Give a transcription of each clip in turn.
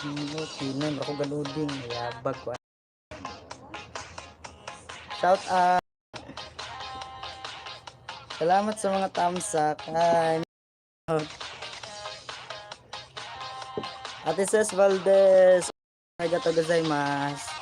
Tinan ako galuding. Yabag ko. Shout out. Salamat sa mga thumbs up. Ate Ses Valdez. Arigato gozaimasu.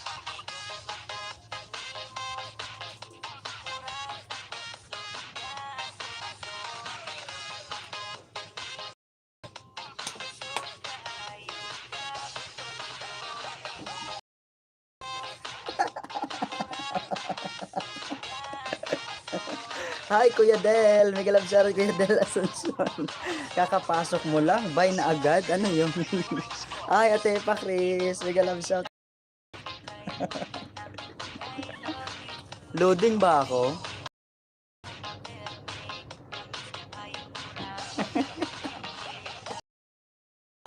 Hi Kuya Del, Miguel Absar, Kuya Del Asuncion. Kakapasok mo lang, buy na agad. Ano yun? Ay, Ate Pa Chris, Miguel Absar. Loading ba ako?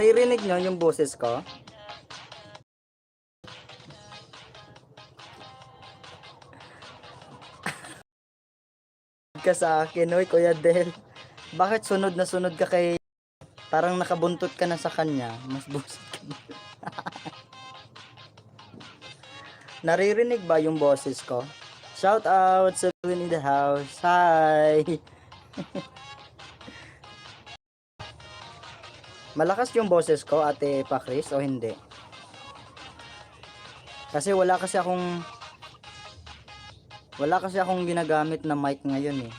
Naririnig nyo yung boses ko? Ka sa akin, oy Kuya Del. Bakit sunod na sunod ka kay... Parang nakabuntot ka na sa kanya. Mas busit ka. Naririnig ba yung boses ko? Shout out sa in the house. Hi! Malakas yung boses ko, Ate Pa Chris, o hindi? Kasi wala kasi akong ginagamit na mic ngayon eh.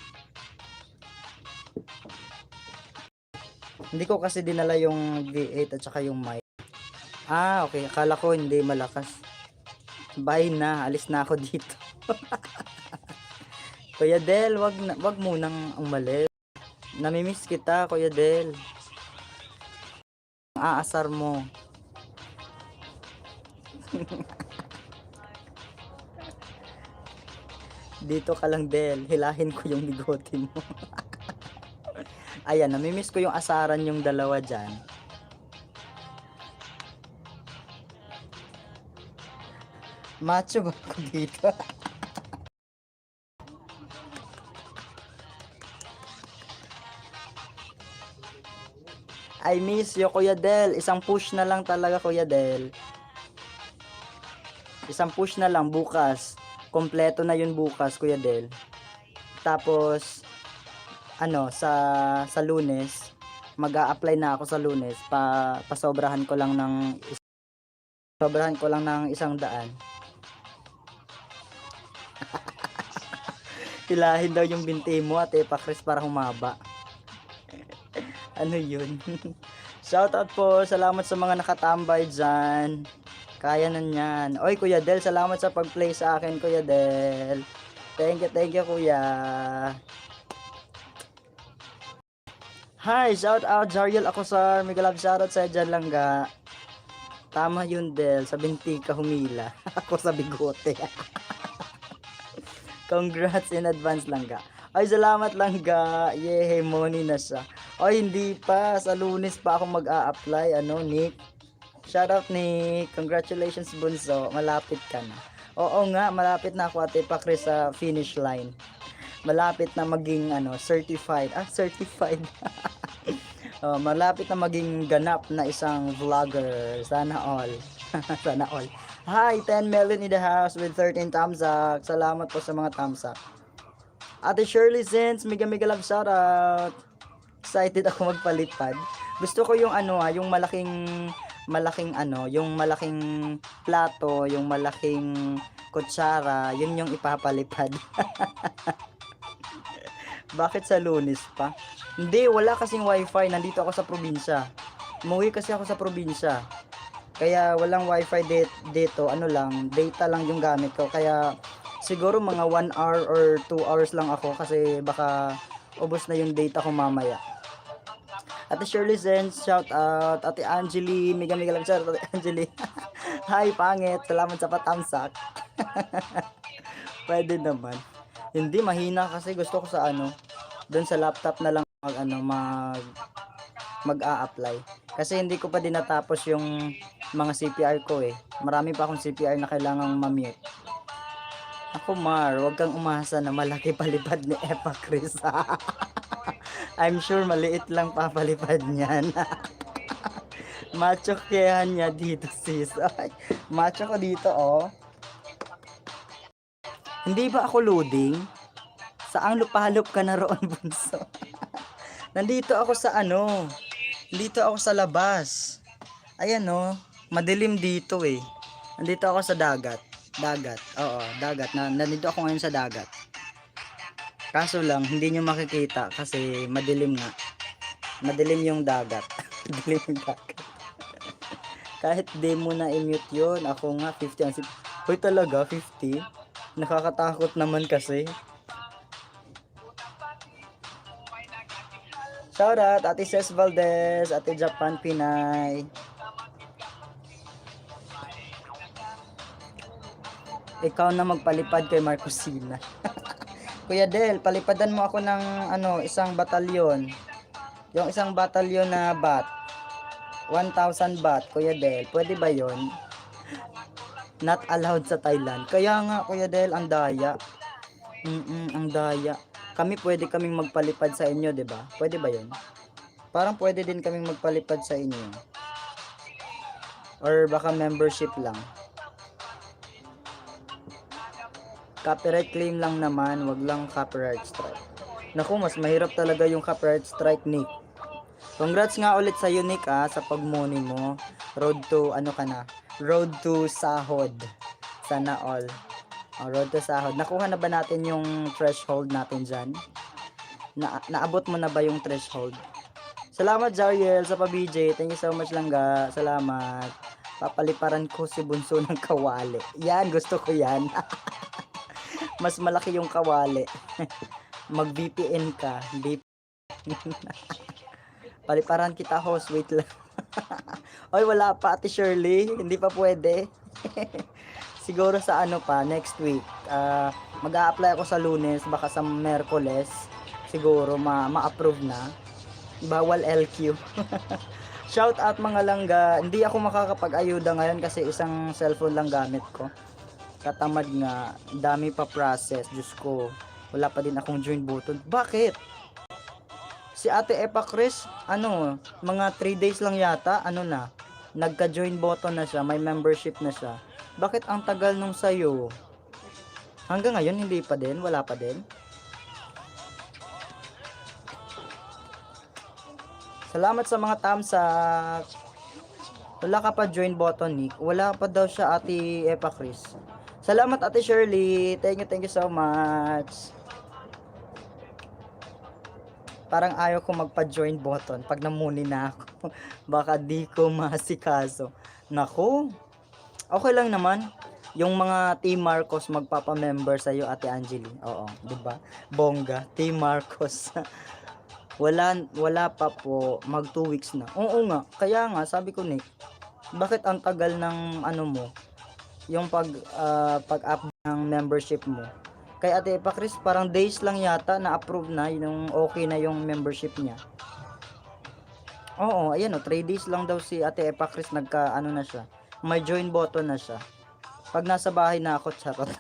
Hindi ko kasi dinala yung V8 at saka yung mic. Ah, okay. Akala ko hindi malakas. Bye na. Alis na ako dito. Kuya Del, wag munang umalis. Namimiss kita, Kuya Del. Aasar mo. Dito ka lang, Del. Hilahin ko yung bigote mo. Ayan, namimiss ko yung asaran yung dalawa dyan. Macho ba ako dito? I miss you, Kuya Del. Isang push na lang talaga, Kuya Del. Isang push na lang bukas. Kompleto na yun bukas, Kuya Del. Tapos, sa Lunes, mag-a-apply na ako sa Lunes. Pasobrahan ko lang ng 100. Hilahin daw yung binti mo, Ate Pa Chris, para humaba. Ano yun? Shoutout po. Salamat sa mga nakatambay dyan. Kaya na yan. Oy, Kuya Del, salamat sa pag-play sa akin, Kuya Del. Thank you, Kuya. Hi, shout out Jariel Acosar. Miguel shoutout sa dyan lang ga. Tama yun, Del. Sa binti ka humila. Ako sa bigote. Congrats in advance lang ga. Ay, salamat lang ga. Yay, money na siya. Ay, hindi pa. Sa Lunes pa ako mag-a-apply. Nick? Shoutout Nick. Congratulations, Bunso. Malapit ka na. Oo nga, malapit na ako, Ate Pa Chris, sa finish line. Malapit na maging certified. Certified. Malapit na maging ganap na isang vlogger. Sana all. Sana all. Hi, 10 million in the house with 13 thumbs up. Salamat po sa mga thumbs up. Ate Shirley Zins, mega love shoutout. Excited ako magpalipad. Gusto ko yung yung malaking yung malaking plato, yung malaking kutsara, yun yung ipapalipad. Bakit sa Lunes pa? Hindi, wala kasing wifi. Nandito ako sa probinsya. Umuwi kasi ako sa probinsya. Kaya walang wifi dito. Data lang yung gamit ko. Kaya siguro mga 1 hour or 2 hours lang ako kasi baka ubos na yung data ko mamaya. Ate Shirley Zenz, shout out. Ate Angeli, mega lang shout out, Ate Angeli. Hi, pangit. Salamat sa patamsak. Pwede naman. Hindi, mahina kasi gusto ko sa doon sa laptop na lang mag-a-apply. Kasi hindi ko pa din natapos yung mga CPR ko eh. Marami pa akong CPR na kailangang ma-mute. Ako, Mar, wag kang umasa na malaki palipad ni Epa Chris. I'm sure maliit lang papalipad niyan. Macho kaya niya dito, sis. Ay, macho ko dito, oh. Hindi ba ako loading? Saang lupalop ka na roon, bunso? Nandito ako sa ano, dito ako sa labas. Ayan oh, madilim dito eh. Nandito ako sa dagat. Dagat, oo, dagat. Nandito ako ngayon sa dagat. Kaso lang, hindi nyo makikita kasi madilim nga. Madilim yung dagat. Madilim yung dagat. Kahit di mo na i-mute yun, ako nga 50 ang Hoy talaga, 50? Nakakatakot naman kasi. Shoutout, Ate Ces Valdez, Ate Japan Pinay. Ikaw na magpalipad kay Marcosina. Kuya Del, palipadan mo ako ng ano, isang batalyon. Yung isang batalyon na bat. 1,000 bat, Kuya Del. Pwede ba yon? Not allowed sa Thailand. Kaya nga, Kuya Del, ang daya. Ang daya. Pwede kaming magpalipad sa inyo, 'di ba? Pwede ba 'yon? Parang pwede din kaming magpalipad sa inyo. Or baka membership lang. Copyright claim lang naman, wag lang copyright strike. Naku, mas mahirap talaga yung copyright strike, Nick. Congrats nga ulit sa Nick sa pagmuni mo. Road to ano ka na? Road to sahod. Sana all. Road to sahod. Nakuha na ba natin yung threshold natin dyan? Naabot mo na ba yung threshold? Salamat Jariel sa pa-BJ. Thank you so much langga. Salamat. Papaliparan ko si Bunso ng kawali. Yan, gusto ko yan. Mas malaki yung kawali. Mag VPN ka. Paliparan kita host. Wait lang. Oy, wala pa Ate Shirley. Hindi pa pwede. Siguro sa ano pa, next week. Mag-a-apply ako sa Lunes, baka sa Merkoles. Siguro ma-approve na. Bawal LQ. Shout out mga langga. Hindi ako makakapag-ayuda ngayon kasi isang cellphone lang gamit ko. Katamad nga, dami pa process. Diyos ko, wala pa din akong join button. Bakit? Si Ate Epa Chris, mga 3 days lang yata, nagka-join button na siya, may membership na siya. Bakit ang tagal nung sayo? Hanggang ngayon, hindi pa din? Wala pa din? Salamat sa mga thumbs up. Wala ka pa join button, Nick. Wala pa daw siya, Ate Epa Chris. Salamat, Ate Shirley. Thank you so much. Parang ayaw ko magpa-join button pag namuni na ako. Baka di ko masikaso. Nako, okay lang naman. Yung mga Team Marcos magpapa-member sa iyo, Ate Angeli. Oo, 'di ba? Bongga, Team Marcos. wala pa po, mag 2 weeks na. Oo nga, kaya nga sabi ko, Nick, bakit ang tagal ng mo, yung pag-up ng membership mo? Kay Ate Epa Chris, parang days lang yata na approve na, yung okay na yung membership niya. Oo, ayan 3 days lang daw si Ate Epa Chris na siya. May join button na siya. Pag nasa bahay na ako, charot.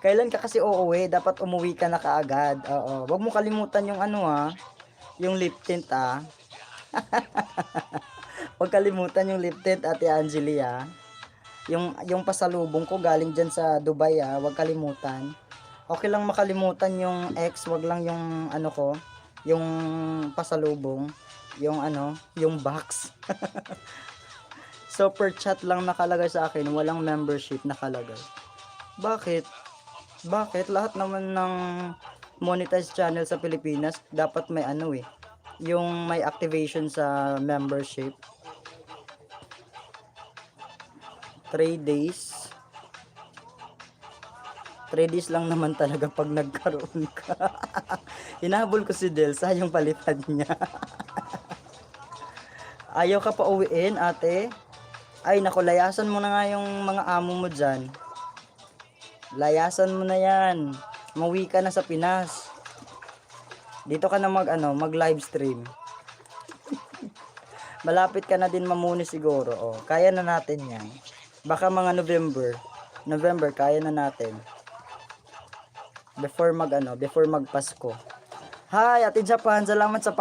Kailan ka kasi uuwi? Dapat umuwi ka na kaagad. Oo. Wag mo kalimutan yung yung lip tint Wag kalimutan yung lip tint, Ate Angelia. Yung pasalubong ko galing dyan sa Dubai wag kalimutan. Okay lang makalimutan yung ex, wag lang yung ko, yung pasalubong, yung yung box. Super chat lang nakalagay sa akin, walang membership nakalagay. Bakit? Bakit? Lahat naman ng monetized channel sa Pilipinas dapat may yung may activation sa membership. 3 days. 3 days lang naman talaga pag nagkaroon ka. Hinahabol ko si Del, sayang palipad niya. Ayaw ka pa uwiin, ate? Ay, naku, layasan mo na nga yung mga amo mo dyan. Layasan mo na yan. Mauwi ka na sa Pinas. Dito ka na mag live stream. Malapit ka na din mamuni siguro. Kaya na natin yan. Baka mga November, kaya na natin. Before magpasko. Hi, Ate Japan, salamat sa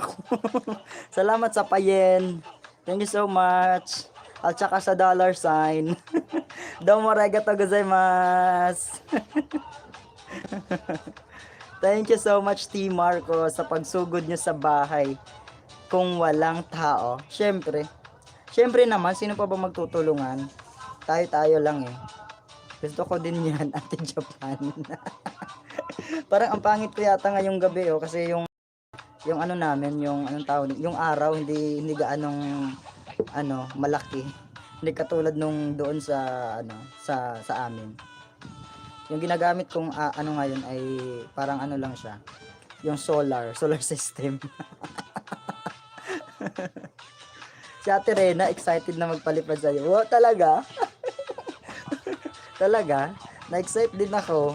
salamat sa payen. Thank you so much. At saka sa dollar sign. Domo arigatou gozaimasu. Thank you so much, Team Marco, sa pagsugod nyo sa bahay kung walang tao. Syempre naman, sino pa ba magtutulungan? Tayo-tayo lang eh. Gusto ko din yan, Ate Japan. Parang ang pangit ko yata ngayong gabi oh, kasi yung ano namin, yung anong tawag, yung araw hindi gaanong malaki. Hindi katulad nung doon sa sa amin. Yung ginagamit kong ano ngayon ay parang ano lang siya. Yung solar system. Si Ate Rena excited na magpalipad sa'yo. Wow, talaga? Talaga? Na-excite din ako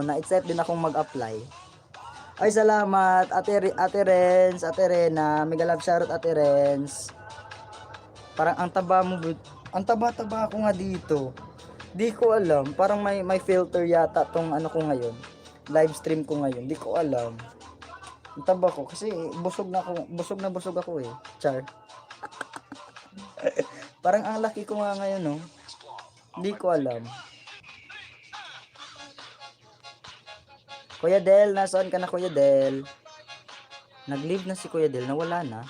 na-excite din akong mag-apply. Ay, salamat Ate Renz, Ate Rena, mega love shoutout Ate Renz. Parang ang taba-taba ako nga dito. Di ko alam, parang may filter yata tong ano ko ngayon. Live stream ko ngayon, di ko alam. Ang taba ko kasi busog na busog ako eh. Char. Parang ang laki ko nga ngayon, no. Di ko alam. Kuya Del, nasaan ka na Kuya Del? Nag-leave na si Kuya Del, nawala na.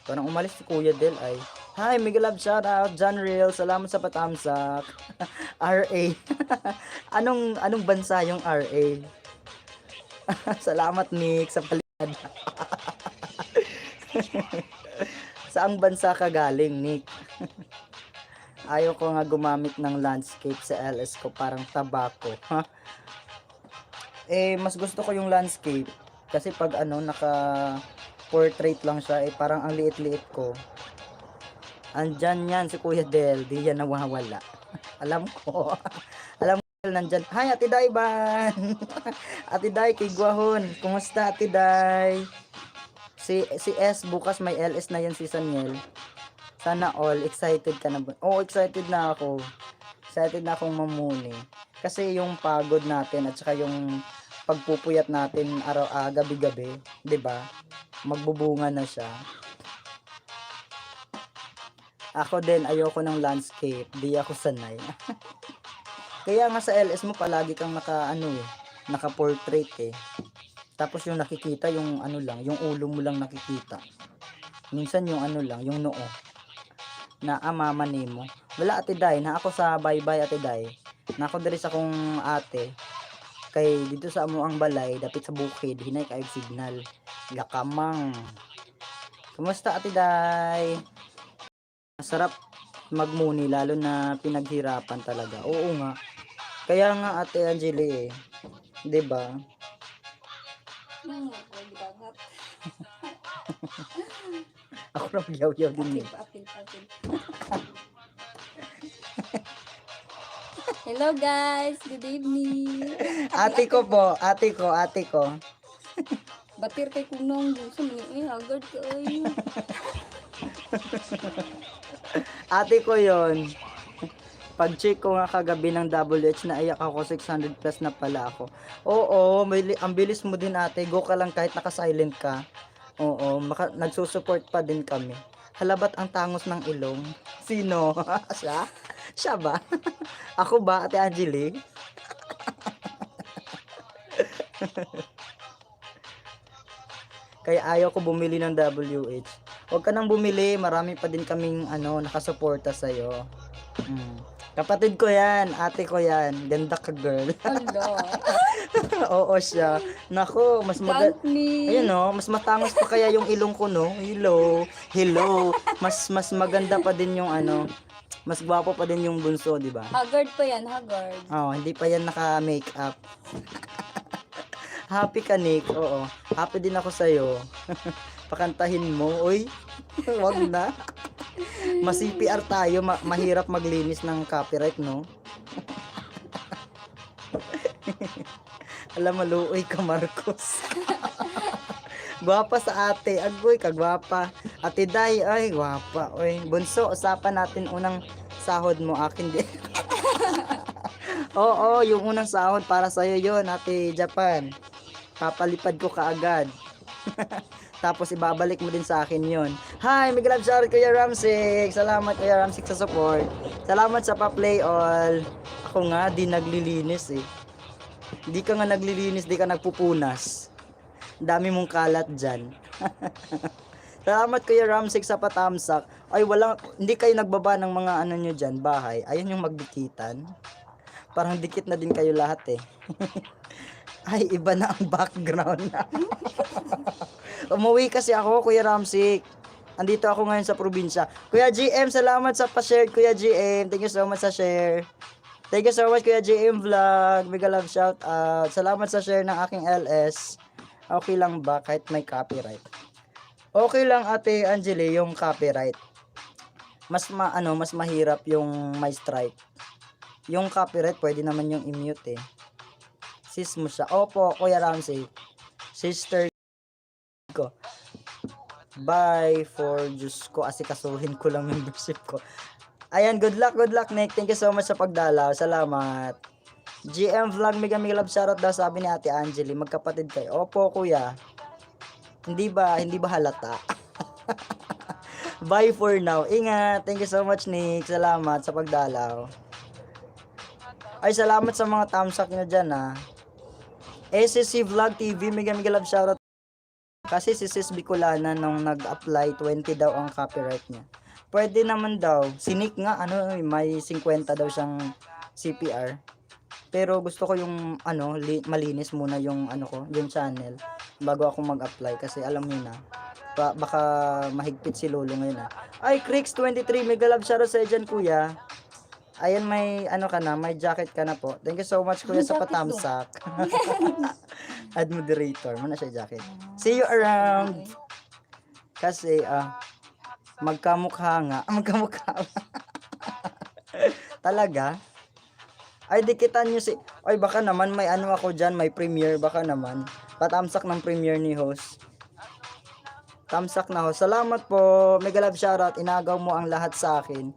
Parang umalis si Kuya Del ay. Hi, mega love shout out John Real, salamat sa patamsak. RA. anong bansa yung RA? Salamat Nick sa palipad. Saang bansa ka galing, Nick? Ayaw ko nga gumamit ng landscape sa LS ko, parang tabako. Mas gusto ko yung landscape kasi pag naka portrait lang siya, parang ang liit-liit ko. Andyan yan si Kuya Del, di yan nawawala. Alam ko. Alam ko nandyan. Hi, Ate Day Ban. Ate Day, kay Guahon. Kumusta, Ate Day? Si S, bukas may LS na yan si Saniel. Sana all, excited ka na ba? Oo, excited na ako. Excited na akong mamuni. Kasi yung pagod natin at saka yung pagpupuyat natin gabi-gabi, 'di ba? Magbubunga na siya. Ako din, ayoko ng landscape. Di ako sanay. Kaya nga sa LS mo palagi kang naka-portrait eh. Tapos yung nakikita yung yung ulo mo lang nakikita. Minsan yung yung noo. Na mama nimo. Wala Ate Day, na ako sa bye-bye Ate Day. Na ako diri sa akong ate. Kay dito sa amo ang balay, dapit sa bukid, hinay kaayog signal. Gakamang. Kumusta Ate Day? Masarap magmuni lalo na pinaghirapan talaga. Oo nga. Kaya nga Ate Angeli 'di ba? Ako na yaw-yaw din eh. Apil. Hello guys, good evening. Ate ko. Batir kay kunong gusto ni agad ka ay. Ate ko yon. Pag-check ko nga kagabi ng WH na ayak ako 600 plus na pala ako. Oo, ang bilis mo din ate. Go ka lang kahit naka-silent ka. Oo, nagsusupport pa din kami. Halabat ang tangos ng ilong. Sino? Siya? Siya ba? Ako ba, Ate Angeli? Kaya ayaw ko bumili ng WH. Huwag ka nang bumili, marami pa din kaming nakasuporta sa'yo. Kapatid ko yan, ate ko yan. Ganda ka, girl. Hello. Oo siya. Nako, mas ayun no, mas matangos pa kaya yung ilong ko no. Hello. Mas maganda pa din yung mas gwapo pa din yung bunso, di ba? Haggard pa yan, haggard. Hindi pa yan naka-makeup. Happy ka, Nick. Oo. Happy din ako sa'yo. Pakantahin mo. Uy, wag na. Mas-CPR tayo. Mahirap maglinis ng copyright, no? Alam mo, luoy ka, Marcos. Gwapa sa ate. Agoy, kagwapa. Ate Day, ay, gwapa. Uy, bunso, usapan natin unang sahod mo. Akin din. Oo, yung unang sahod para sa'yo yon, Ate Japan. Papalipad ko kaagad. Tapos ibabalik mo din sa akin yon. Hi, may love shout Kuya Ramsik. Salamat Kuya Ramsik sa support. Salamat sa pa-play all. Ako nga, di naglilinis eh. Di ka nga naglilinis, di ka nagpupunas. Dami mong kalat dyan. Salamat Kuya Ramsik sa patamsak. Ay, hindi kayo nagbaba ng mga ano nyo dyan, bahay. Ayun yung magdikitan. Parang dikit na din kayo lahat eh. Ay, iba na ang background. Umuwi kasi ako, Kuya Ramsik. Andito ako ngayon sa probinsya. Kuya GM, salamat sa pa-share, Kuya GM. Thank you so much sa share. Thank you so much, Kuya GM Vlog. Mega love shout out. Salamat sa share ng aking LS. Okay lang ba kahit may copyright? Okay lang, Ate Angeli, yung copyright. Mas mahirap yung may strike. Yung copyright, pwede naman yung i-mute eh. Sis mo siya. Opo, Kuya Ramsey. Sister ko. Bye for Diyos ko. Asikasuhin ko lang membership ko. Ayan, good luck, Nick. Thank you so much sa pagdalaw. Salamat. GM Vlog, mega love shoutout daw, sabi ni Ate Angeli. Magkapatid kayo. Opo, Kuya. Hindi ba halata? Bye for now. Ingat. Thank you so much, Nick. Salamat sa pagdalaw. Ay, salamat sa mga thumbs up nyo dyan, ha. SSC Vlog TV, mega love shoutout. Kasi si Sis Bicolana nung nag-apply, 20 daw ang copyright niya. Pwede naman daw. Si Nick nga, may 50 daw siyang CPR. Pero gusto ko yung, malinis muna yung, yung channel. Bago ako mag-apply. Kasi alam niyo na, baka mahigpit si Lolo ngayon, ha. Ay, Crix23, mega love shoutout sa dyan, Kuya. Ayan, may may jacket ka na po. Thank you so much, Kuya, sa patamsak. Ad moderator, muna siya jacket. See you around. Kasi, magkamukha nga. Magkamukha. Talaga? Ay, dikitan nyo si... Ay, baka naman may ako dyan, may premiere. Baka naman. Patamsak ng premiere ni host. Tamsak na host. Salamat po. Mega love shoutout. Inagaw mo ang lahat sa akin.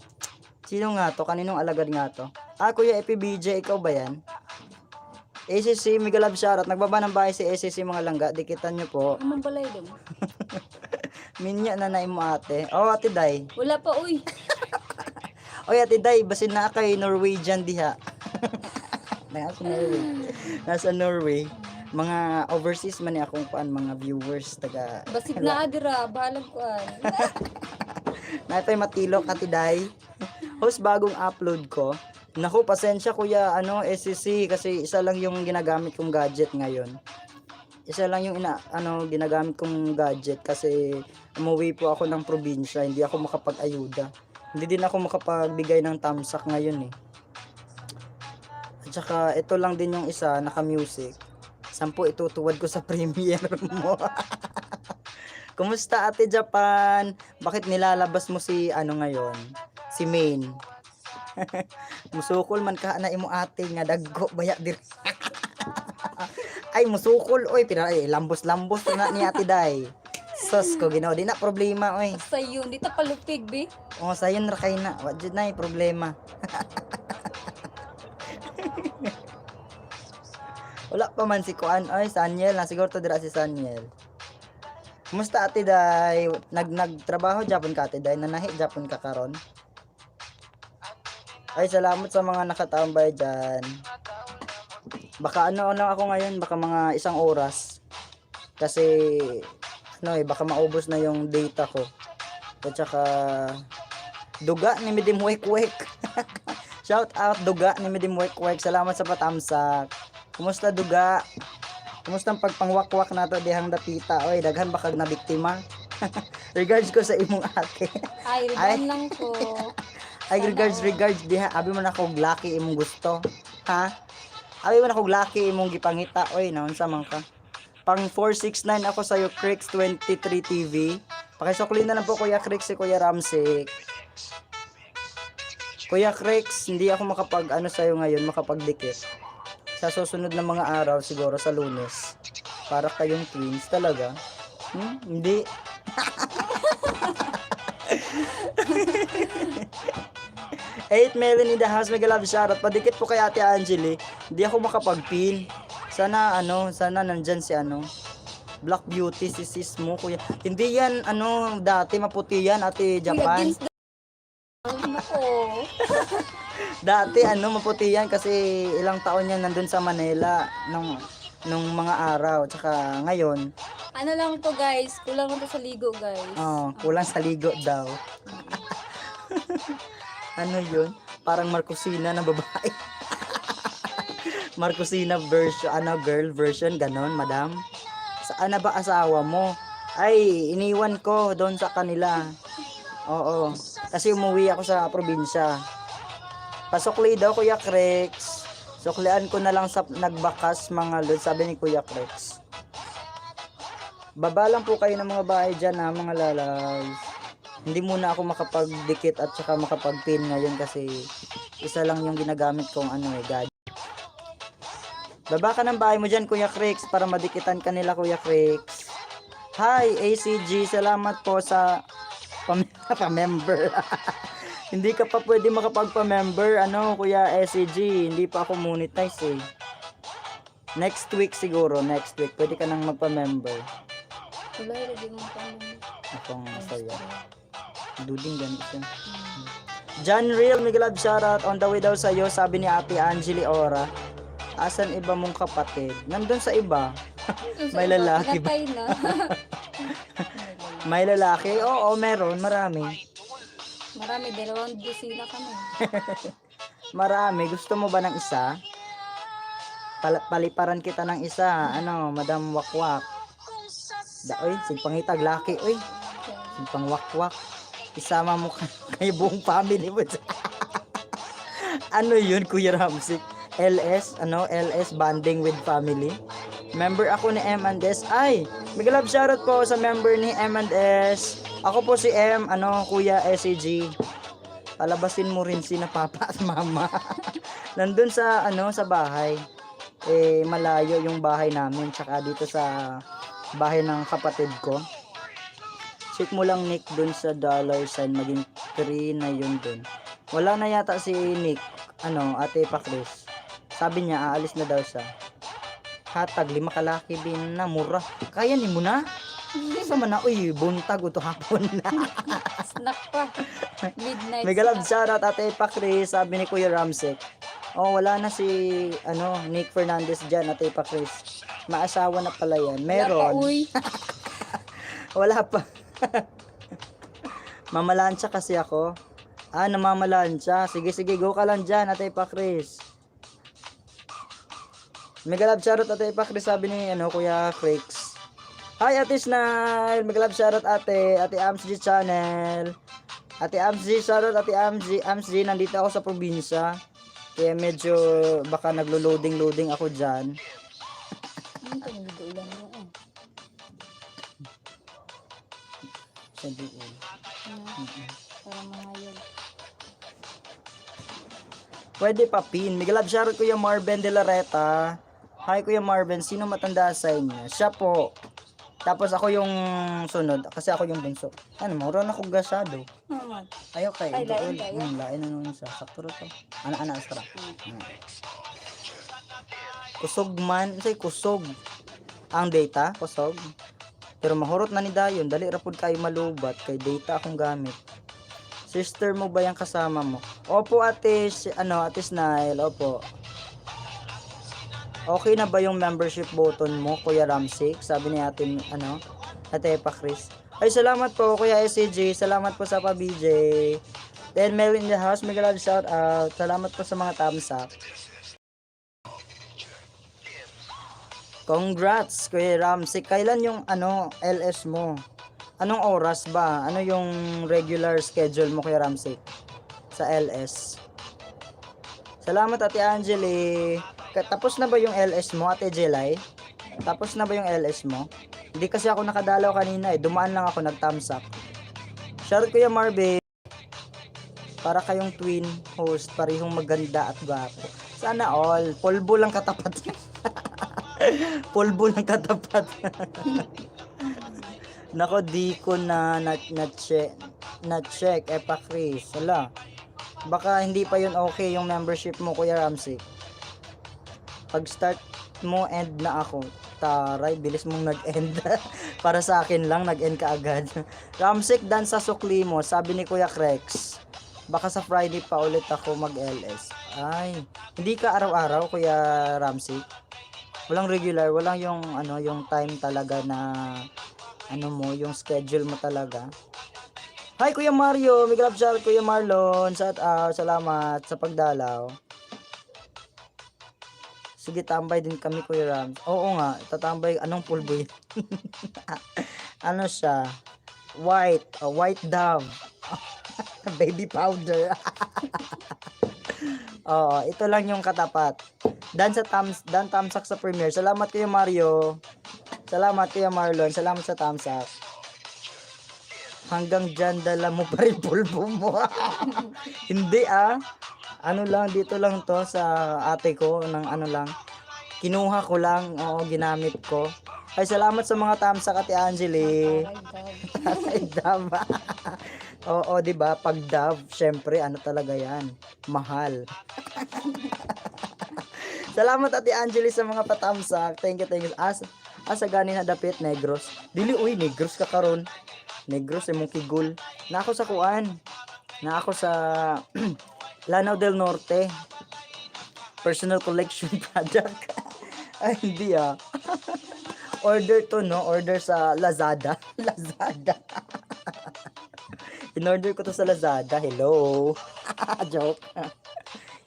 Sino nga to? Kaninong alagad nga to? Kuya FBJ, ikaw ba yan? ACC, mega love shoutout. Nagbaba ng bahay si ACC mga langga. Dikitan nyo po. Amang balay dong. Minya na mo ate. Oh, Ate Day. Wala pa, uy. Oy, Ate Day, basin na kay Norwegian diha. Nasa Norway. Mga overseas man ni akong mga viewers taga. Basit na adira, bahalag ko Napay matilok, Ate Day. Host, bagong upload ko. Naku, pasensya Kuya, SCC kasi isa lang yung ginagamit kong gadget ngayon. Isa lang yung ginagamit kong gadget kasi umuwi po ako ng probinsya, hindi ako makapag-ayuda. Hindi din ako makapagbigay ng thumbsak ngayon eh. At saka ito lang din yung isa, naka-music. 10 itutuwad ko sa premiere mo. Kumusta Ate Japan? Bakit nilalabas mo si ngayon? Si Main. Musukol man ka na imo ate nga daggo baya dir. Ay musukol oy lambos-lambos na ni Ate Day. Sos ko ginawa di na problema oy. Sayo, dito palupig, be. O sayon ra kay na, wa jud na problema. Wala pa man si Kuan oy, Saniel na siguro to dira si Saniel. Kumusta Ate Day? Nagtrabaho Japon ka Ate Day? Nanahi Japon ka karon? Ay, salamat sa mga nakatambay dyan. Baka lang ako ngayon, baka mga 1 oras. Kasi, baka maubos na yung data ko. At saka, duga ni Midim Wek. Shout out, duga ni Midim Wek. Salamat sa patamsak. Kumusta duga? Kumusta ang pagpangwakwak na to dihang dapita? Oy, daghan baka na biktima. Regards ko sa imong ate. Ay, riban lang ko. Ay, regards diha. Abi man ako lucky imong gusto. Ha? Abi man ako lucky imong gipangita. Oy, naunsa man ka? Pang 469 ako sa iyo, Crix23 TV. Pakisukli na lang po Kuya Crix si Kuya Ramsey. Kuya Crix, hindi ako makapag sa iyo ngayon, makapagdikit. Sa susunod na mga araw, siguro sa Lunes. Para kayong twins talaga. Hindi. 8 million in the house, mega love shoutout. Padikit po kay Ate Angeli. Hindi ako makapag-pin. Sana sana nandyan si Black Beauty, si sis mo, kuya. Hindi yan, dati maputi yan, Ate Kuya Japan. Gins Nako. Dati, maputi yan kasi ilang taon yan nandun sa Manila nung mga araw. Tsaka ngayon, Ano lang to guys, kulang lang to sa ligo guys. kulang sa ligo daw. Ano yun? Parang Marcosina na babae. Marcosina version, girl version, ganon, madam. Saan na ba asawa mo? Ay, iniwan ko doon sa kanila. Oo. Kasi umuwi ako sa probinsya. Pasukli daw, Kuya Krex. Suklian ko na lang sa nagbakas mga lod, sabi ni Kuya Krex. Baba lang po kayo ng mga bahay dyan ha, mga lalabs. Hindi muna ako makapagdikit at saka makapagpin ngayon kasi isa lang yung ginagamit kong gadget. Baba ka ng bahay mo dyan, Kuya Krex, para madikitan ka nila, Kuya Krex. Hi, ACG. Salamat po sa pa-member. Hindi ka pa pwede makapagpa-member, Kuya ACG. Hindi pa ako monetize eh. Next week siguro, next week. Pwede ka nang magpa-member. Wala, lagi mo pa. Akong masaya. Duding ganito siya. John Real, Miguel Love shoutout. On the way daw sa'yo, sabi ni Ate Angeli Ora. Asan iba mong kapatid? Nandun sa iba. May lalaki ba? Patay na. May lalaki? Oo, meron. Marami. Marami, 2 dosina kami. Marami. Gusto mo ba ng isa? Paliparan kita ng isa. Madam Wakwak. Oy, simpangitag laki. Oy, simpang wakwak. Isama mo kay buong family mo. Ano yun, Kuya Ramsey? LS bonding with family. Member ako ni M&S. Ay, big love shoutout po sa member ni M&S. Ako po si M, Kuya SAG. Palabasin mo rin si na papa at mama. Nandun sa sa bahay. Malayo yung bahay namin, tsaka dito sa bahay ng kapatid ko. Check mo lang Nick dun sa $sign, maging 3 na yun dun. Wala na yata si Nick, Ate Pakris. Sabi niya, aalis na daw siya. Hatag, 5 kalaki din na, mura. Kaya ni mo na? Sama na, buntag ito hapon na. Snack pa. Midnight Mega love shoutout Ate Pakris, sabi ni Kuya Ramsek. Wala na si, Nick Fernandez dyan, Ate Pakris. Maasawa na pala yan. Meron. Wala pa. Mamalansya kasi ako. Namamalansya. Sige, go ka lang dyan, Ate Pakris. Mega love shoutout Ate Pakris, sabi ni Kuya Krex. Hi Ate Snile, mega love shoutout Ate Amsg channel. Ate Amsg, shoutout Ate Amsg, nandito ako sa probinsya. Kaya medyo baka naglo-loading ako dyan. Sa doon. Para mahayag. Pwede pa pin. Mega love shoutout Kuya Marben de la Reta. Hi Kuya Marben, sino matanda sa inyo? Siya po. Tapos ako yung sunod, kasi ako yung bunso. Mura na kong gasado. Naman. Ayaw kayo. Ay, lain kayo. Lain na nung isa. Sakto to. Ana, astra. Kusog man. Say kusog. Ang data, kusog. Pero mahurot na ni Dayon. Dali rapod kayo malubat. Kay data akong gamit. Sister mo ba yung kasama mo? Opo ate, Ate Snile. Opo. Okay na ba yung membership button mo, Kuya Ramsey? Sabi ni Ate Pakris. Ay, salamat po, Kuya SCG. Salamat po sa pa-BJ. 10 million in the house. Mega love shout out. Salamat po sa mga thumbs up. Congrats, Kuya Ramsey. Kailan yung LS mo? Anong oras ba? Ano yung regular schedule mo, Kuya Ramsey? Sa LS. Salamat, Ate Angeli. Tapos na ba yung LS mo, Ate Jelay? Tapos na ba yung LS mo? Hindi kasi ako nakadalaw kanina eh. Dumaan lang ako, nag-thumbs up. Shoutout Kuya Marbe. Para kayong twin host, parehong maganda at gwapo. Sana all. Polvo lang katapat. Polvo lang katapat. Nako, di ko na check. Pakris. Wala. Baka hindi pa yun okay yung membership mo, Kuya Ramsey. Pag start mo, end na ako. Taray, bilis mong nag-end. Para sa akin lang, nag-end ka agad. Ramsey, dan sa sukli mo, sabi ni Kuya Krex. Baka sa Friday pa ulit ako mag-LS. Ay, hindi ka araw-araw, Kuya Ramsey. Walang regular, walang yung ano, yung time talaga na ano mo, yung schedule mo talaga. Hi Kuya Mario, may grab shout Kuya Marlon. Salamat sa pagdalaw. Sige, tambay din kami Kuya Ram. Oo nga, tatambay. Anong pulbo yun? Ano siya? White, white dove. Baby powder. Oo, ito lang yung katapat. Dan tamsak sa premiere. Salamat Kuya Mario. Salamat Kuya Marlon. Salamat sa tamsak. Hanggang dyan dala mo pa rin pulbo mo. Hindi ano lang, dito lang to sa ate ko ng ano lang. Kinuha ko lang, oo, ginamit ko. Ay, salamat sa mga tamsak Ate Angeli. Tatay Dove. Oo, di ba? Pag Dove, syempre ano talaga 'yan? Mahal. Salamat Ate Angeli sa mga patamsak. Thank you. Asa gani na dapit negros. Dili uy, negros ka karon. Negros imong kigul. Na ako sa kuan. Na ako sa Lanao del Norte. Personal collection product. Ay, hindi Order to, no? Order sa Lazada. Lazada. In-order ko to sa Lazada. Hello. Joke.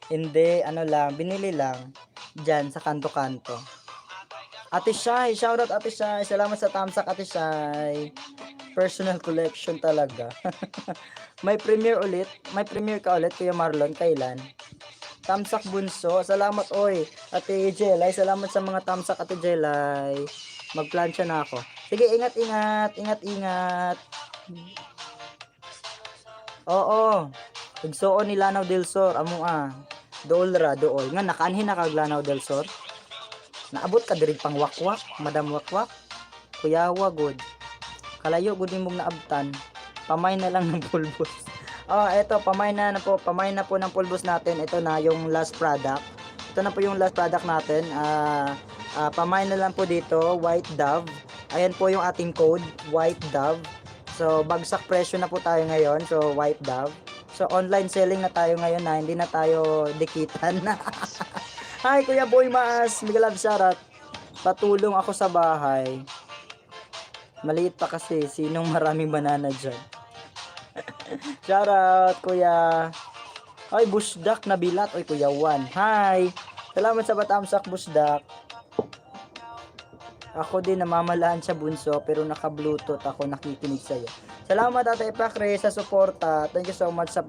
Hindi, ano lang. Binili lang. Diyan, sa kanto-kanto. Ate Shai. Shoutout Ate Shai. Salamat sa tamsak Ate Shai. Personal collection talaga. May premiere ulit. May premiere ka ulit, Kuya Marlon. Kailan? Tamsak bunso. Salamat, oy. Ate Jelay. Salamat sa mga tamsak, Ate Jelay. Magplansya na ako. Sige, ingat. Ingat. Oo. Igsoon ni Lanao del Sur. Amo Dool ra, dool. Nga, nakaanhin na kag Lanao del Sur. Naabot ka diri pang wakwak. Madam wakwak. Kuyawa, good. Kalayo, good mong naabtan. Pamay na lang ng pulbos. Eto, pamay na po ng pulbos natin. Ito na yung last product. Ito na po yung last product natin. Pamay na lang po dito, White Dove. Ayan po yung ating code, White Dove. So, bagsak presyo na po tayo ngayon. So, White Dove. So, online selling na tayo ngayon na hindi na tayo dikitan. Hi, Kuya Boy Maas. Miguel Absarat. Patulong ako sa bahay. Maliit pa kasi. Sinong maraming banana dyan? Shoutout, Kuya. Ay, Busdak na bilat. Oy, Kuya Juan. Hi. Salamat sa patamsak, Busdak. Ako din namamalaan sa bunso pero naka-bluetooth ako nakikinig sa iyo. Salamat Ate Epacre sa suporta. Thank you so much sa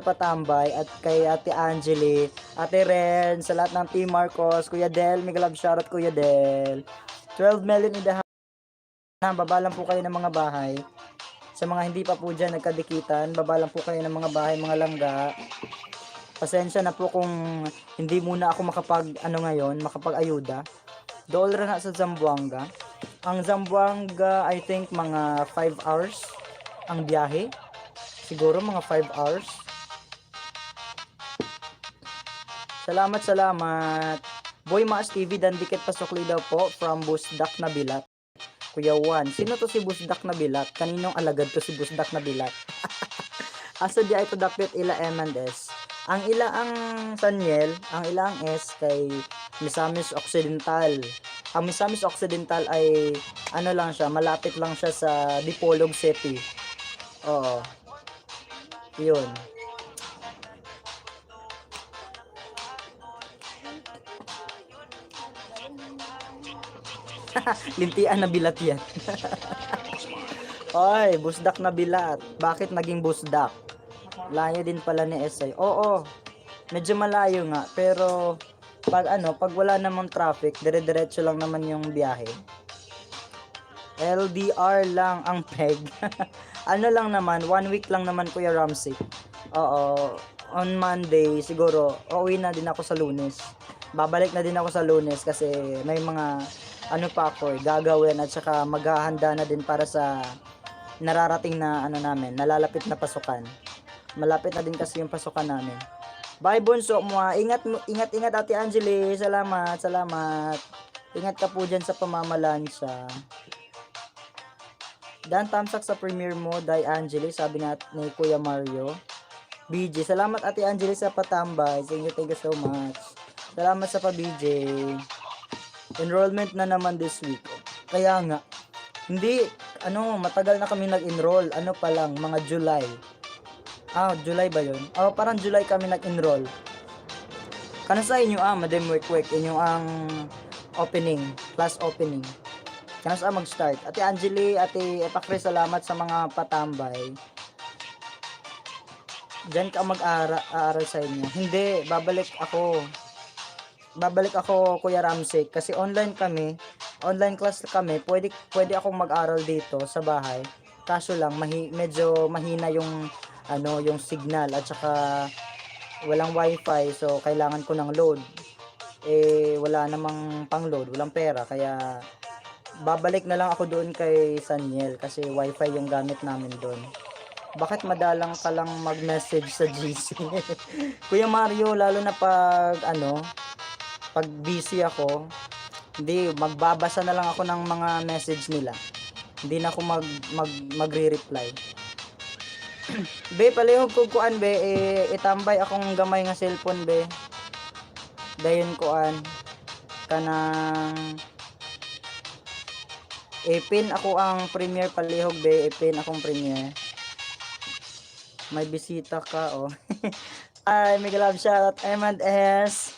patambay at kay Ate Angeli, Ate Ren, sa lahat ng Team Marcos, Kuya Del, Miguel love shoutout Kuya Del. 12 million in the house. Babalan po kayo ng mga bahay. Sa mga hindi pa po dyan nagkadikitan, babalan po kayo ng mga bahay, mga langga. Pasensya na po kung hindi muna ako makapag-ayuda. Dool na sa Zamboanga. Ang Zamboanga, I think mga 5 hours ang biyahe. Siguro mga 5 hours. Salamat. Boy Maas TV, dandikit pasokli daw po from Busdak na Bilat. Kuya Juan, sino to si Busdak na Bilat? Kaninong alagad to si Busdak na Bilat? Asa di ito dapit ila M&S. Ang ila ang Sanyel, ang ila ang S kay Misamis Occidental. Ang Misamis Occidental ay ano lang siya, malapit lang siya sa Dipolog City. Oo. Yun. Lintian na bilat yan. Oy, Busdak na Bilat. Bakit naging Busdak? Layo din pala ni SI. Oo. Medyo malayo nga, pero pag wala namang traffic, dire-diretso lang naman yung biyahe. LDR lang ang peg. Ano lang naman, 1 week lang naman Kuya Ramsey. Oo. On Monday, siguro, uuwi na din ako sa Lunes. Babalik na din ako sa Lunes kasi may mga pa ako gagawin at saka maghahanda na din para sa nararating na nalalapit na pasukan. Malapit na din kasi yung pasukan namin. Bye bunso mo. Ingat ingat Ate Angeli. Salamat, salamat. Ingat ka po dyan sa pamamalansya. Dan tamsak sa premiere mo, Day Angeli, sabi nga ni Kuya Mario. BJ, salamat Ate Angeli sa patambay. Thank you so much. Salamat sa pa-BJ. Enrollment na naman this week. Kaya nga, hindi, matagal na kami nag-enroll. Ano pa lang, mga July. July ba yun? Parang July kami nag-enroll. Kano sa inyo, Madam Wek, inyo ang opening, class opening. Kano sa mag-start. Ate Angeli, Ate Epacris, salamat sa mga patambay. Diyan ka mag-aaral sa inyo. Hindi, babalik ako, Kuya Ramsey, kasi online class kami, pwede akong mag-aral dito sa bahay. Kaso lang, medyo mahina yung, yung signal, at saka, walang wifi, so kailangan ko ng load. Wala namang pang-load, walang pera, kaya, babalik na lang ako doon kay Saniel, kasi wifi yung gamit namin doon. Bakit madalang ka lang mag-message sa GC? Kuya Mario, lalo na pag busy ako, hindi, magbabasa na lang ako ng mga message nila. Hindi na ako magre-reply. Be, palihog ko kuan be, itambay akong gamay nga cellphone be. Dayon kuan kanang pin ako ang premiere palihog be, pin akong premiere. May bisita ka, oh. Ay, mega love shoutout, M&S.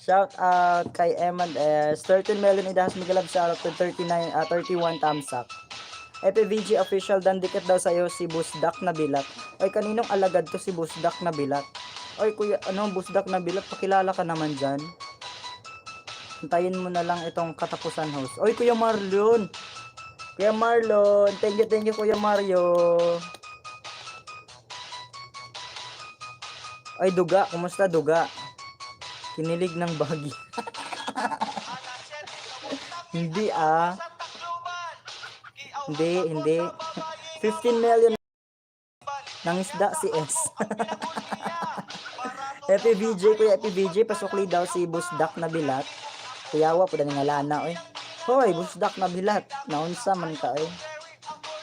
Shout out kay M&S. 13 million idahas, mega love shoutout to 31 thumbs up. FPVG official, dandikit daw sa'yo si Busdak na Bilat. Ay, kaninong alagad to si Busdak na Bilat? Ay, kuya, Busdak na Bilat? Pakilala ka naman dyan. Hintayin mo na lang itong katapusan host. Ay, Kuya Marlon. Kuya Marlon. Thank you, Kuya Mario. Ay, Duga. Kumusta, Duga? Kinilig ng bagyo. Hindi, Hindi. 15 million ng isda si S. FPVJ, Kuya FPVJ, pasukli daw si Busdak na Bilat. Kuyawa, po na nga lana, oy. Hoy, Busdak na Bilat. Naunsa man ka, oy.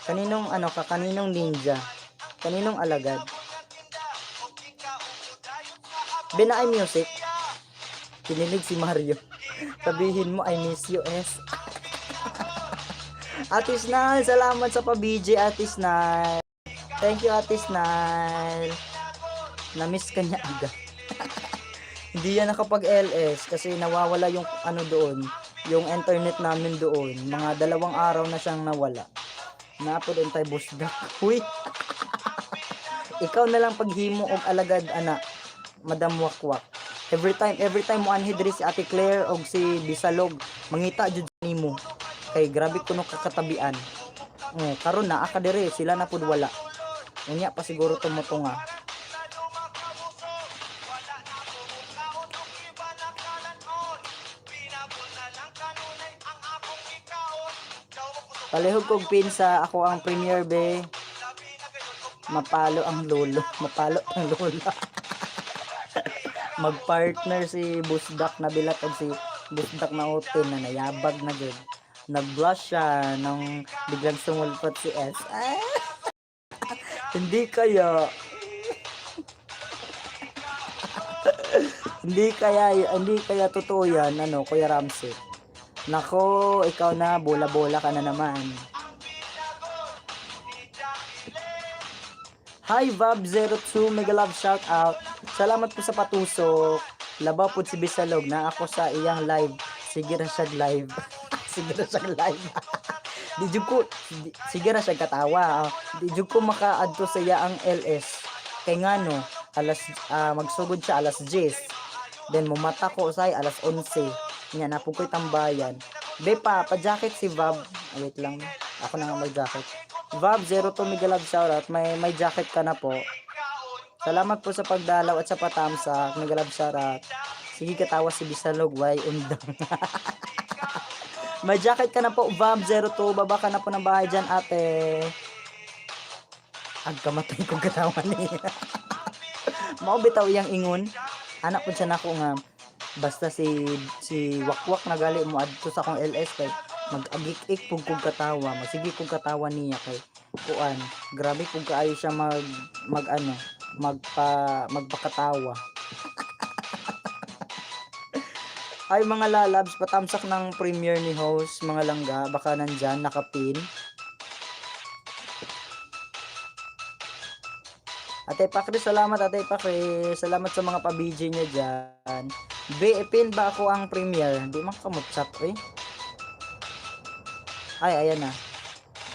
Kaninong ninja? Kaninong alagad? Binaay music. Kinilig si Mario. Sabihin mo, I miss you, S. Atis Nal, salamat sa pa-BJ, Atis Nal. Thank you, Atis Nal. Na-miss ka niya agad. Hindi yan nakapag-LS kasi nawawala yung doon, yung internet namin doon. Mga 2 araw na siyang nawala. Naapod ang tayo Busdak. Uy! Ikaw na lang paghimo og alagad, anak. Madam Wakwak. Every time mo anhidri si Ate Claire og si Bisalog, mangita jud nimo. Kay grabe kuno kakatabian. Karon na aka dire sila na pud wala. Unya pa siguro tumutunga. Palihog kog pinsa, ako ang premier be. Mapalo ang lolo. Magpartner si Busdak na Bilat o si Busdak na Otin na nayabag na gud. Nag-blush siya nang biglang sumulpot si S. Hindi kaya hindi kaya totoo yan, Kuya Ramsey. Nako, ikaw na, bola-bola ka na naman. Hi Vab02, mega love shout out. Salamat po sa patusok. Labaw po si Bisalog na ako sa iyang live. Sige ra siya live. Sige ra siya katawa. Di jud ko maka-adto sa iya ang LS. Kay ngano, magsugod siya alas 10. Then mumata ko say alas 11. Nya na po ko'y tambayan. Be pa-jacket si Vab. Wait lang. Ako na nga mag-jacket. Vab02 mega love shoutout. May jacket ka na po. Salamat po sa pagdalaw at sa patamsak. Mega love shoutout. Sige katawa si Bisalog. Why undang. May jacket ka na po Vab02. Baba ka na po ng bahay dyan ate. agkamatay kong katawan niya. Mao bitaw iyang ingon. Anak po siya nako nga basta si Wakwak na gali mo adto sa akong LS kay mag-agik-ik pug kog katawa, magsige kog katawa niya kay kuan. Grabe pug kaayo siya mag ano, magpakatawa. Ay mga lalabs, patamsak ng premiere ni host, mga langga, baka nandyan, nakapin. Ate Pakri, salamat Ate Pakri. Salamat sa mga pa-BJ niya dyan. Pin ba ako ang premiere? Hindi makakamutsak eh. Ay, ayan na.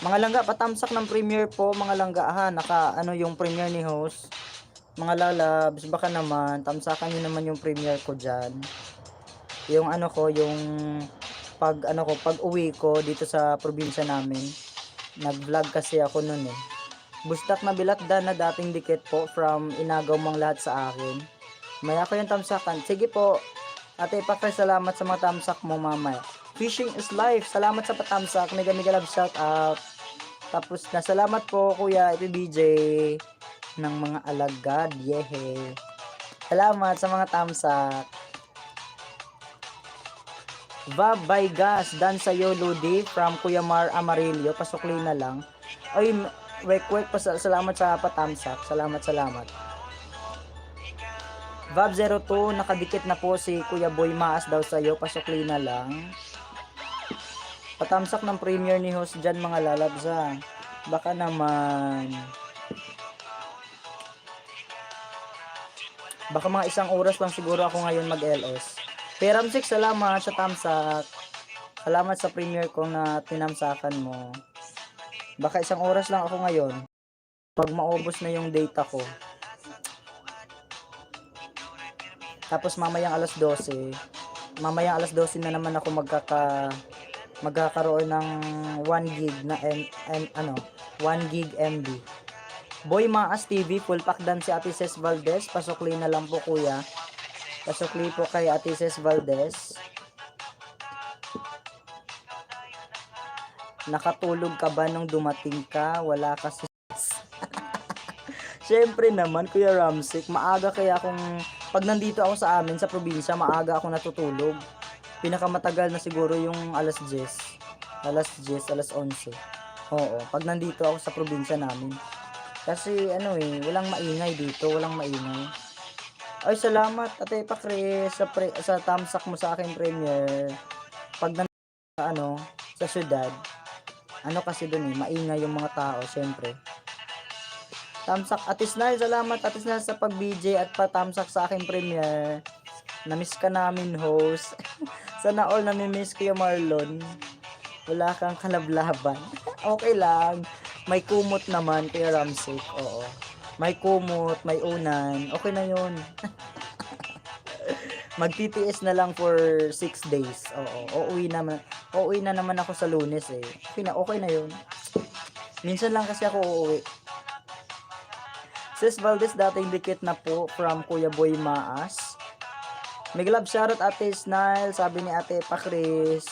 Mga langga, patamsak ng premiere po, mga langga. Ha, naka ano yung premiere ni host. Mga lalabs, baka naman, tamsakan niyo naman yung premiere ko dyan. Yung ano ko, yung pag uwi ko dito sa probinsya namin. Nag-vlog kasi ako noon eh. Bustak na bilatda na dating dikit po from inagaw mong lahat sa akin. Maya ko yung tamsakan. Sige po. Ate Pakri, salamat sa mga tamsak mo mamaya. Fishing is life. Salamat sa patamsak. Mega love shout out. Tapos na salamat po Kuya IPBJ ng mga alagad. Yehe. Salamat sa mga tamsak. Vab by Gas, dan sa'yo Ludi from Kuya Mar Amarillo, pasukli na lang. Ay, wek, salamat sa patamsak, salamat. Vab 02, nakadikit na po si Kuya Boy Maas daw sa'yo, pasukli na lang. Patamsak ng premiere ni host dyan mga lalabs ha. Baka naman. Baka mga 1 oras lang siguro ako ngayon mag-LS. Peramsik, salamat sa tamsak. Salamat sa premiere ko na tinamsakan mo. Baka 1 oras lang ako ngayon. Pag maubos na yung data ko. Tapos mamayang alas 12. Mamayang alas 12 na naman ako magkakaroon ng 1 gig na 1 gig MB. Boy Maas TV, full pack dan si Ate Ces Valdez. Pasukli na lang po kuya. Pasukli po kay Ate Ces Valdez. Nakatulog ka ba nung dumating ka? Wala kasi. Siyempre naman, Kuya Ramsik, maaga kaya akong, pag nandito ako sa amin, sa probinsya, maaga ako natutulog. Pinakamatagal na siguro yung alas 10. Alas 10, alas 11. Oo, pag nandito ako sa probinsya namin. Kasi walang maingay dito, walang maingay. Ay, salamat Ate Pakri sa tamsak mo sa akin premiere. Pag sa syudad, kasi doon maingay yung mga tao, syempre. Tamsak Ate Snell, salamat Ate Snell sa pag-BJ at patamsak sa akin premiere. Na-miss ka namin host. Sana all nami-miss ko yung Marlon. Wala kang kalablaban. Okay lang. May kumot naman kay Ramsik. Oo. May kumot, may unan. Okay na yun. Magtitiis na lang for 6 days. Oo. Uuwi na naman ako sa Lunes eh. Okay na yun. Minsan lang kasi ako uuwi. Sis Valdez, dating dikit na po from Kuya Boy Maas. May love shoutout Ate Snile, sabi ni Ate Pakris.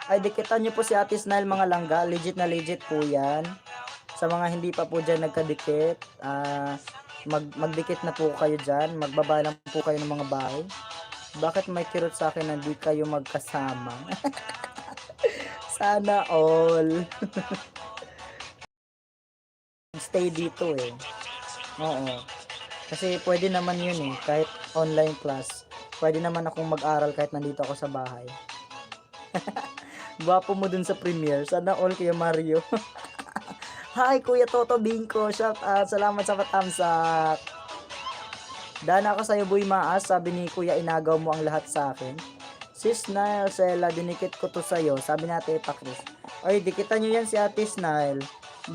Ay, dikitan nyo po si Ate Snile mga langga. Legit na legit po yan. Sa mga hindi pa po dyan nagkadikit, magdikit na po kayo dyan. Magbaba lang po kayo ng mga bahay. Bakit may kirot sa akin na di kayo magkasama? Sana all. Stay dito eh. Oo. Kasi pwede naman yun eh. Kahit online class. Pwede naman akong mag-aral kahit nandito ako sa bahay. Gwapo mo dun sa premiere. Sana all Kuya Mario. Hi Kuya Toto Bingko. Shout out. Salamat sa patamsak. Dana ako sa'yo Boy Maas. Sabi ni Kuya inagaw mo ang lahat sa akin. Sis Nile, Sela, dinikit ko to sa'yo. Sabi ni Ate Pakris. Ay, dikitan nyo yan si Ate Snile.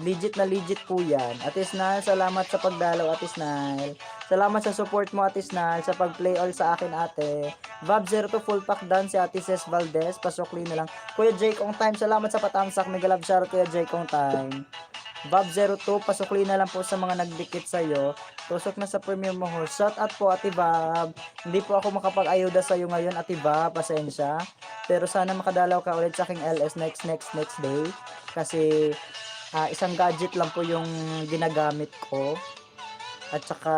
Legit na legit po yan. Ate Snile, salamat sa pagdalaw Ate Snile. Salamat sa support mo Ate Snile. Sa pag-play all sa akin ate. Vab 02 full pack dan si Ate Ces Valdez. Pasukli na lang. Kuya Jake on time. Salamat sa patamsak. Mega love shout Kuya Jake on time. Vab02, pasukli na lang po sa mga nagdikit sa'yo. Tusok na sa premium mo ho. Shout out po, Ate Vab. Hindi po ako makapag-ayuda sa'yo ngayon, Ate Vab. Pasensya. Pero sana makadalaw ka ulit sa aking LS next day. Kasi isang gadget lang po yung ginagamit ko. At saka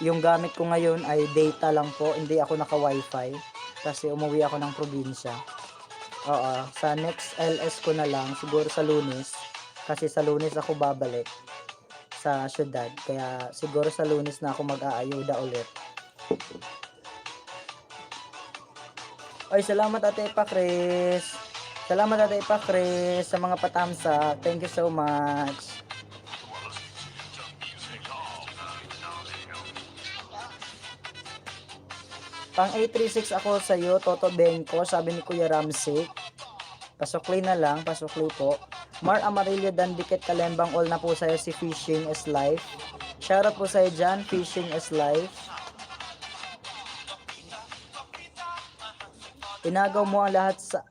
yung gamit ko ngayon ay data lang po. Hindi ako naka-wifi. Kasi umuwi ako ng probinsya. Oo, sa next LS ko na lang, siguro sa Lunes. Kasi sa Lunes ako babalik sa syudad. Kaya siguro sa Lunes na ako mag-aayuda ulit. Ay, salamat Ate Epa Chris. Salamat Ate Epa Chris sa mga patamsa. Thank you so much. Pang 836 ako sa iyo, Toto Benko, sabi ni Kuya Ramsey. Pasukli na lang, pasukli po. Mar Amarillo Dandikit Kalembang, all na po sa'yo si Fishing is Life. Shoutout po sa'yo dyan, Fishing is Life. Inagaw mo ang lahat sa...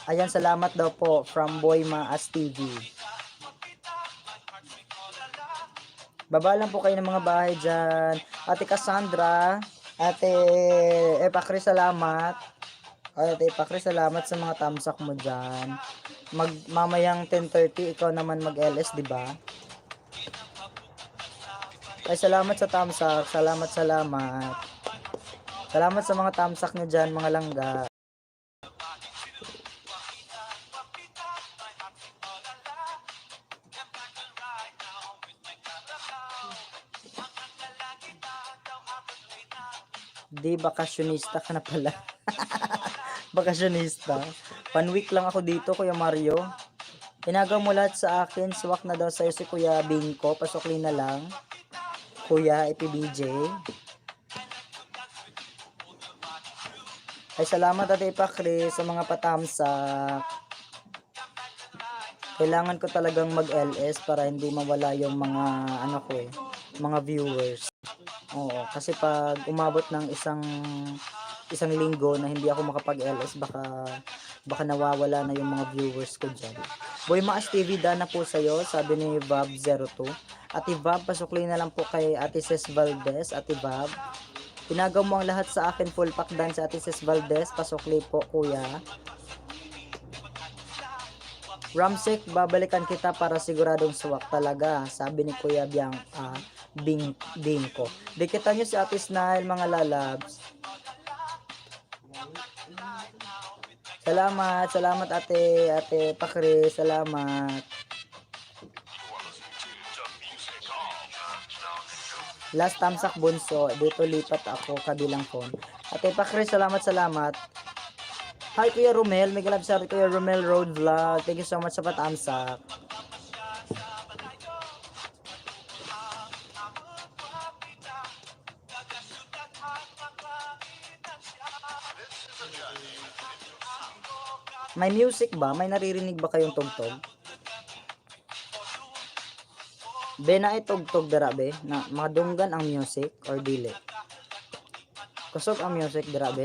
Ayan, salamat daw po from Boy Maas TV. Baba lang po kayo ng mga bahay dyan. Ate Cassandra, Ate Epakri, salamat. Ate Epakri, salamat sa mga tamsak mo dyan. Mamayang 10:30, ikaw naman mag-LS, di ba? Ay, salamat sa tamsak. Salamat. Salamat sa mga tamsak nyo dyan, mga langga. Di, bakasyonista ka na pala. Bakasyonista. 1 week lang ako dito, Kuya Mario. Inagaw mo lahat sa akin. Swak na daw sa'yo si Kuya Bingko. Pasukli na lang. Kuya IPBJ. Ay, salamat Ate Epa Chris sa mga patamsak. Kailangan ko talagang mag-LS para hindi mawala yung mga mga viewers. Oo, kasi pag umabot ng isang linggo na hindi ako makapag-LS, baka nawawala na yung mga viewers ko dyan. Boy Maas TV, dana po sa'yo, sabi ni Vab02. Ate Vab, pasukli na lang po kay Ate Ces Valdez. Ate Vab, pinagaw mo ang lahat sa akin, full pack dan sa Ate Ces Valdez. Pasukli po, kuya. Ramsek, babalikan kita para siguradong swak talaga, sabi ni Kuya Bingko. Dikitan nyo si Ate Snail, mga lalabs. Salamat Ate Pakri, salamat. Last tamsak bunso, dito lipat ako kabilang phone. Ate Pakri, salamat. Hi Kuya Romel, may galab sa Kuya Romel Road Vlog. Thank you so much sa patamsak. May music ba? May naririnig ba kayong tugtog? Be na itugtog dara be na madunggan ang music or dili? Kusog ang music dara be.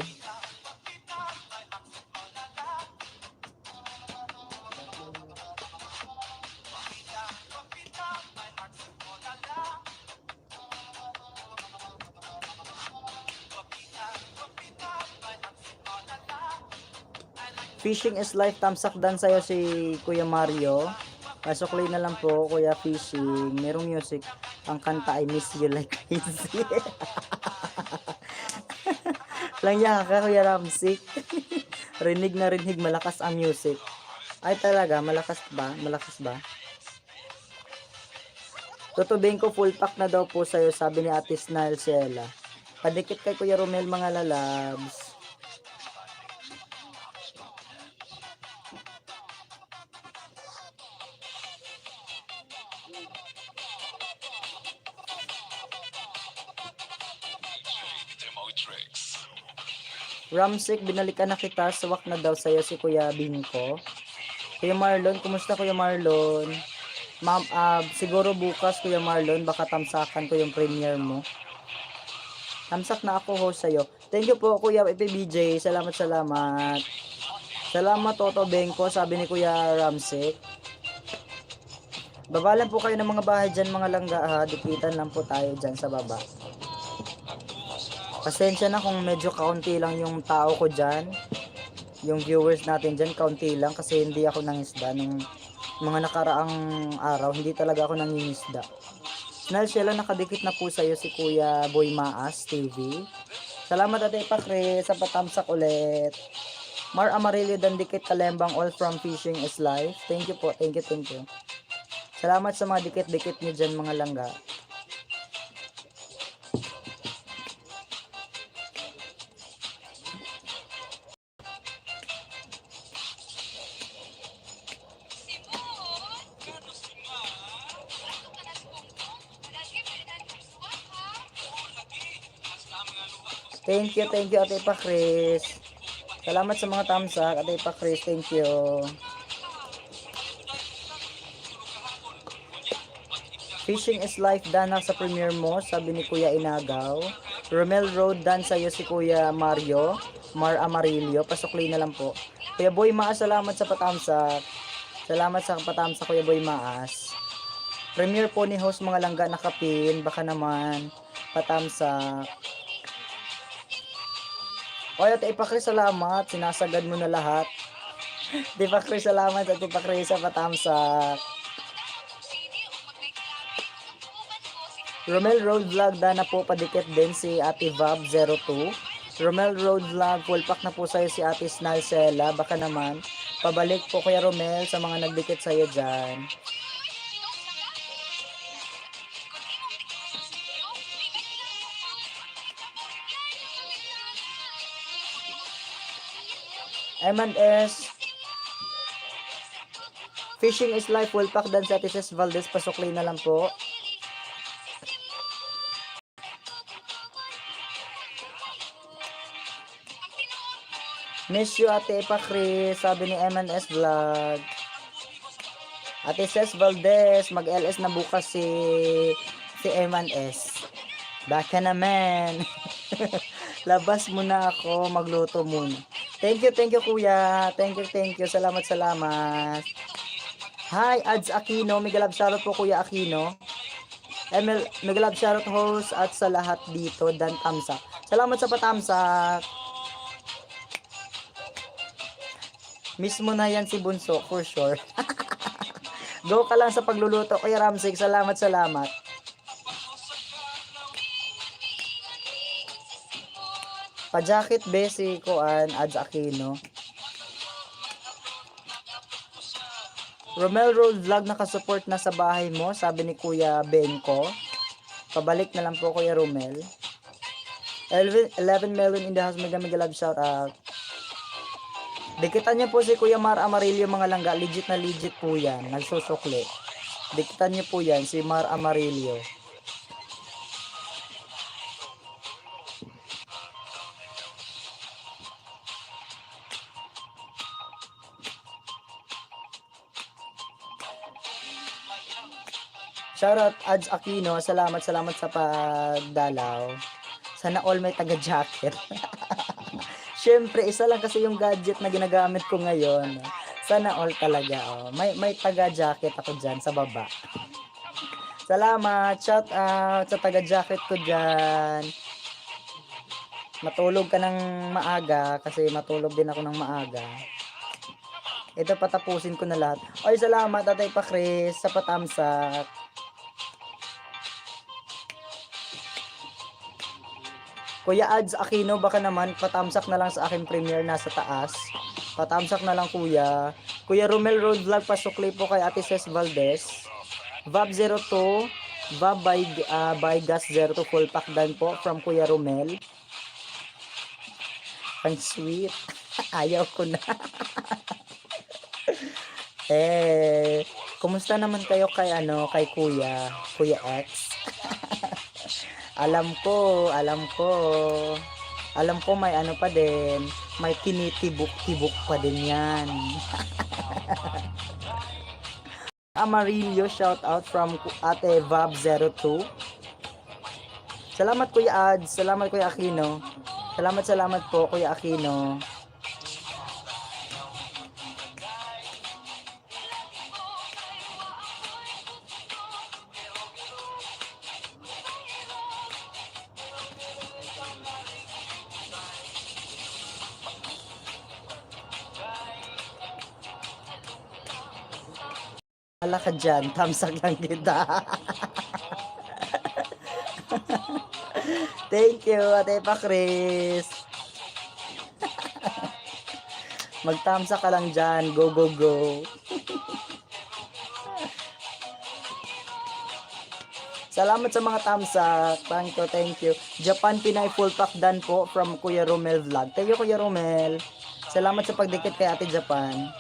Fishing is Life, tamsak dan sa'yo si Kuya Mario. Pasukli na lang po, Kuya Fishing. Merong music. Ang kanta ay Miss You Like Crazy. Langya ka, Kuya Ramsey. Rinig na rinig, malakas ang music. Ay talaga, malakas ba? Tutubing ko, full pack na daw po sa'yo, sabi ni Ate Snail Ciela. Padikit kay Kuya Romel, mga lalabs. Ramsek, binalikan na kita. Swak na daw sa'yo si Kuya Bingko. Kuya Marlon, kumusta Kuya Marlon? Ma'am, siguro bukas Kuya Marlon, baka tamsakan ko yung premiere mo. Tamsak na ako host sa'yo. Thank you po Kuya IPBJ. Salamat. Salamat Toto Bengko, sabi ni Kuya Ramsek. Baba lang po kayo ng mga bahay dyan mga langga ha. Dikitan lang po tayo dyan sa baba. Pasensya na kung medyo kaunti lang yung tao ko dyan. Yung viewers natin dyan, kaunti lang kasi hindi ako nangisda. Nung mga nakaraang araw, hindi talaga ako nangingisda. Snell Shella, nakadikit na po sa'yo si Kuya Boy Maas TV. Salamat Ate Pakri sa patamsak ulit. Mar Amarillo Dandikit Kalembang, all from Fishing is Life. Thank you po, thank you, thank you. Salamat sa mga dikit-dikit nyo dyan mga langga. Thank you Ate Pa Chris. Salamat sa mga tamsak, Ate Pa Chris, thank you. Fishing is life, Dana sa premiere mo, sabi ni Kuya Inagaw. Romel Road, dan sa'yo si Kuya Mario, Mar Amarillo, pasukli na lang po. Kuya Boy Maas, salamat sa patamsak. Salamat sa patamsak, Kuya Boy Maas. Premiere po ni host mga langga nakapin, baka naman patamsak. Oy, Ate Ipakris, salamat. Sinasagad mo na lahat. Ate Ipakris, salamat. Ate Ipakris sa patamsak. Romel Road Vlog, Dana po padikit din si Ate Vab 02. Romel Road Vlog, full pack na po sa'yo si Ate Snell Shella. Baka naman, pabalik po Kuya Romel sa mga nagdikit sa'yo dyan. M&S Fishing is life, full pack dan sa Ate Ces Valdez, pasukli na lang po. Miss you Ate Pakri, sabi ni M&S Vlog. Ate Ces Valdez, mag-LS na bukas si M&S. Baka naman. Labas muna ako, magluto muna. Thank you kuya. Thank you. Salamat. Hi, Ads Aquino. Mega love shoutout po Kuya Aquino. Mega love shoutout host at sa lahat dito. Dan tamsak. Salamat sa patamsak. Miss mo na yan si Bunso, for sure. Go ka lang sa pagluluto, Kuya Ramsey. Salamat. Pa-jacket be si Kuan, Ads Aquino. Romel Road Vlog, nakasupport na sa bahay mo, sabi ni Kuya Benko. Pabalik na lang po Kuya Romel. 11 Melon in the house, mega love shout out. Dikitan niyo po si Kuya Mar Amarillo mga langga, legit na legit po yan, nagsusukli. Dikitan niyo po yan, si Mar Amarillo. Shoutout Ads Aquino, salamat sa pagdalaw. Sana all may taga-jacket. Siyempre, isa lang kasi yung gadget na ginagamit ko ngayon. Sana all talaga. Oh. May taga-jacket ako dyan sa baba. Salamat, shout out sa taga-jacket ko dyan. Matulog ka ng maaga kasi matulog din ako ng maaga. Ito patapusin ko na lahat. Oy, salamat Ate Pa Chris sa patamsak. Kuya Ads Aquino, baka naman patamsak na lang sa aking premiere nasa taas. Patamsak na lang kuya. Kuya Romel Road Vlog, pasukli po kay Ate Ces Valdez. Vab 02, Vab by Gas 02, full pack dan po from Kuya Romel. Ang sweet. Ayaw ko na. Kumusta naman kayo kay Kuya X? Alam ko may ano pa din, may tinitibok-tibok pa din yan. Amarillo, shout out from Ate Vab 02. Salamat Kuya Ads, salamat Kuya Aquino. Salamat po Kuya Aquino. Ala ka dyan, tamsak lang kita. Thank you, Ate Pa Chris. Magtamsak ka lang dyan. Go, go, go. Salamat sa mga tamsak. Thank you, thank you. Japan Pinay full pack dan po from Kuya Romel Vlog. Thank you, Kuya Romel. Salamat sa pagdikit kay Ate Japan.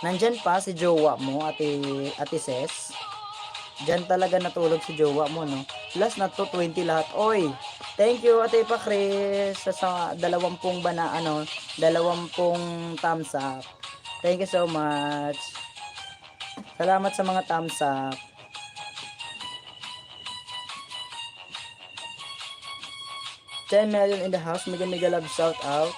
Nandyan pa si jowa mo, Ate Ses. Diyan talaga natulog si jowa mo, no? Last na to, 20 lahat. Oy, thank you, Ate Pa Chris, sa 20 thumbs up. Thank you so much. Salamat sa mga thumbs up. $10 million in the house. Mega love shout out.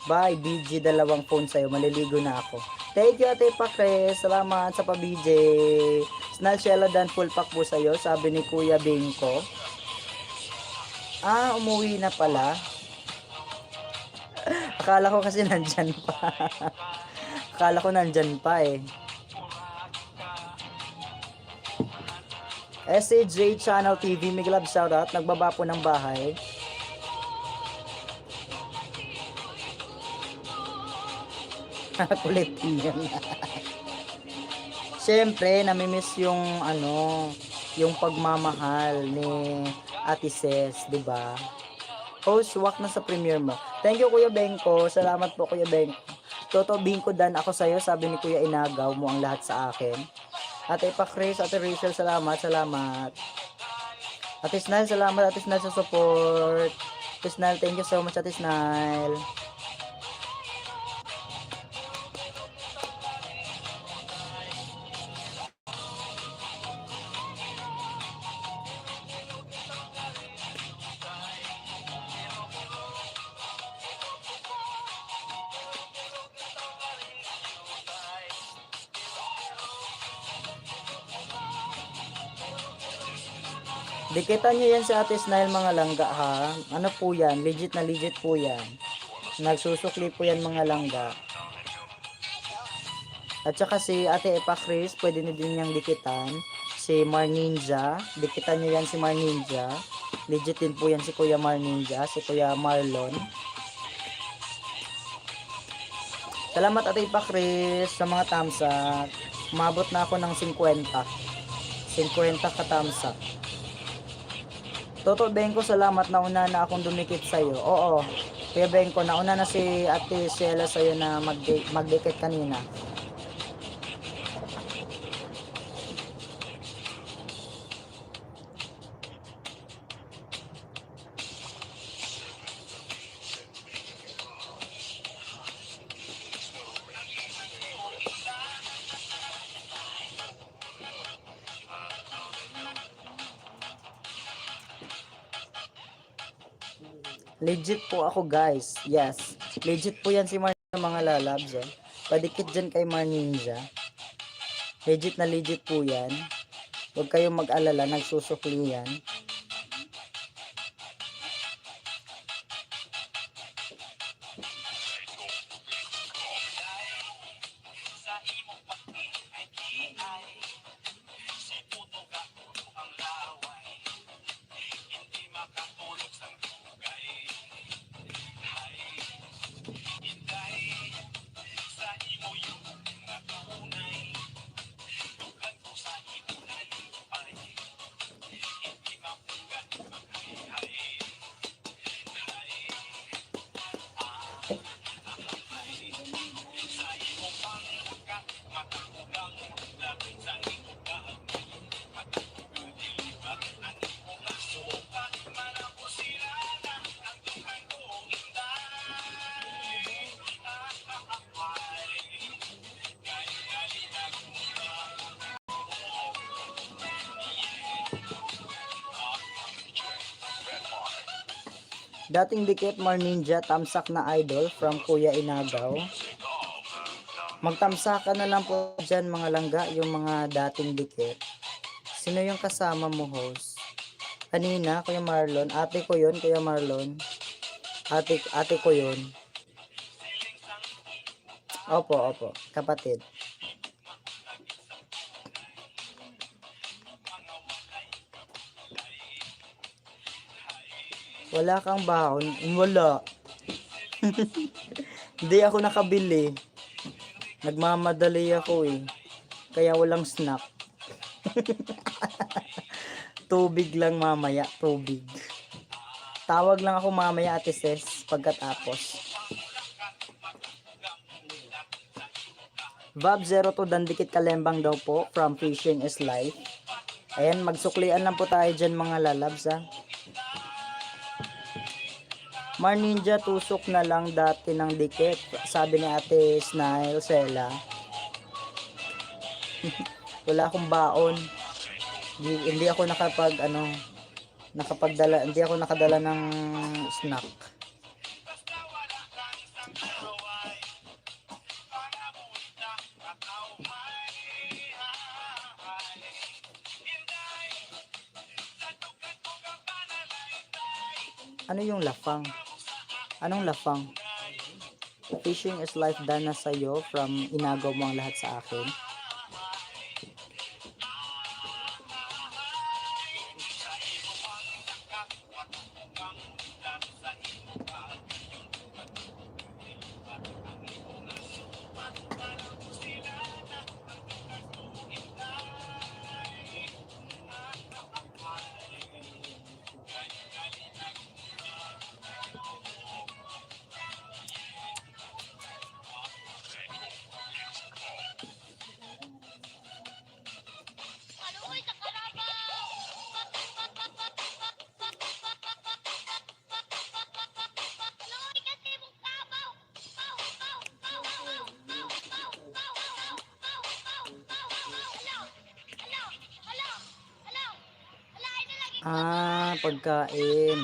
Bye, BG. 2 phone sa'yo. Maliligo na ako. Thank you, Ate Pa Chris. Salamat sa pa-BJ. Snal Sheladan full pack po sa'yo. Sabi ni Kuya Bingko. Ah, umuwi na pala. Akala ko kasi nandyan pa. Akala ko nandyan pa eh. SAJ Channel TV, Mega love shoutout. Nagbaba po ng bahay. Kulit yan. Siyempre, namimiss yung yung pagmamahal ni Ate Ses, 'di ba? Host, swak na sa premiere mo. Thank you, Kuya Bengko. Salamat po, Kuya Bengko. Toto Bingko dan ako sa'yo, sabi ni Kuya Inagaw mo ang lahat sa akin. Ate Pa Chris, Ate Rachel, salamat. Ate Snell, salamat, Ate Snell, sa support. Ate Snell, thank you so much, Ate Snell. Dikitan nyo yan sa Ate Snell, mga langga, ha? Ano po yan? Legit na legit po yan. Nagsusukli po yan, mga langga. At saka si Ate Epa Chris, pwede na din niyang dikitan. Si Mar Ninja, dikitan nyo yan si Mar Ninja. Legit din po yan si Kuya Mar Ninja, si Kuya Marlon. Salamat, Ate Epa Chris, sa mga tamsak. Umabot na ako ng 50. 50 ka tamsak. Toto Bengko, salamat, nauna na akong dumikit sa'yo. Oo, Kuya Bengko, nauna na si Ate Sheila sa'yo na magdikit kanina. Legit po ako, guys. Yes. Legit po yan si Mar mga lalabs. Oh. Padikit dyan kay Mar Ninja. Legit na legit po yan. Huwag kayong mag-alala. Nagsusukli yan. Dating dikit Mar Ninja, tamsak na idol from Kuya Inagaw. Magtamsakan na lang po dyan, mga langga, yung mga dating dikit. Sino yung kasama mo, host? Kanina, Kuya Marlon. Ate ko yun, Kuya Marlon. Ate ko yun. Opo, opo. Kapatid. Wala kang baon? Wala. Hindi ako nakabili. Nagmamadali ako eh. Kaya walang snack. Tubig lang mamaya, tubig. Tawag lang ako mamaya, Ate Ses, pagkatapos. Vab02 Dandikit Kalembang daw po from Fishing is Life. Ayan, magsuklian lang po tayo dyan mga lalabs ha. Mar Ninja, tusok na lang dati ng dikit. Sabi ni Ate Snail Sela. Wala akong baon. Hindi ako hindi ako nakadala ng snack. Ano yung lafang? Anong lafang? Fishing is life, dana sa'yo from inagaw mo ang lahat sa akin. Pagkain.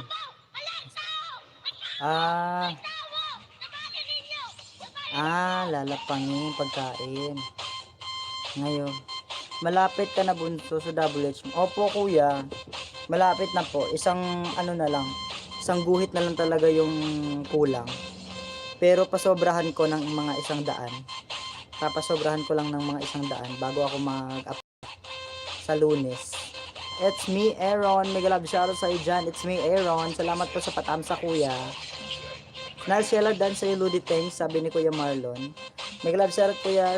Lalapangin pagkain. Ngayon, malapit ka na bunso sa WH. Opo kuya, malapit na po. Isang guhit na lang talaga yung kulang. Pero pasobrahan ko ng mga 100. Papasobrahan ko lang ng mga 100 bago ako sa Lunes. It's me, Aaron. Mega love shoutout sa iyo dyan. It's me, Aaron. Salamat po sa patamsa, kuya. Narshela dan sa Ludi Thanks, sabi ni Kuya Marlon. Mega love shoutout, kuya,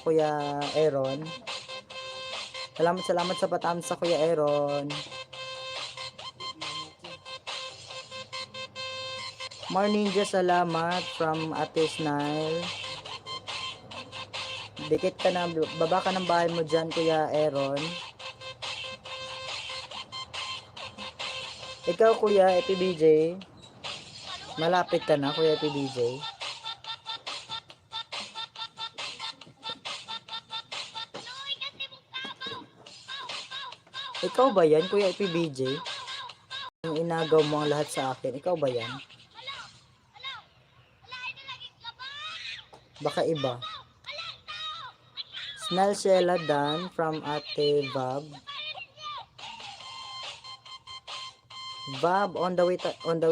Kuya Aaron. Salamat sa patamsa, Kuya Aaron. Mar Ninja, salamat from Ate Snail. Dikit ka na, baba ka ng bahay mo dyan, Kuya Aaron. Ikaw, Kuya EPBJ, malapit ka na, Kuya EPBJ. Ikaw ba yan, Kuya EPBJ? Yung inagaw mo ang lahat sa akin, ikaw ba yan? Baka iba. Snell Shella Dan from Ate Vab. Vab, on the way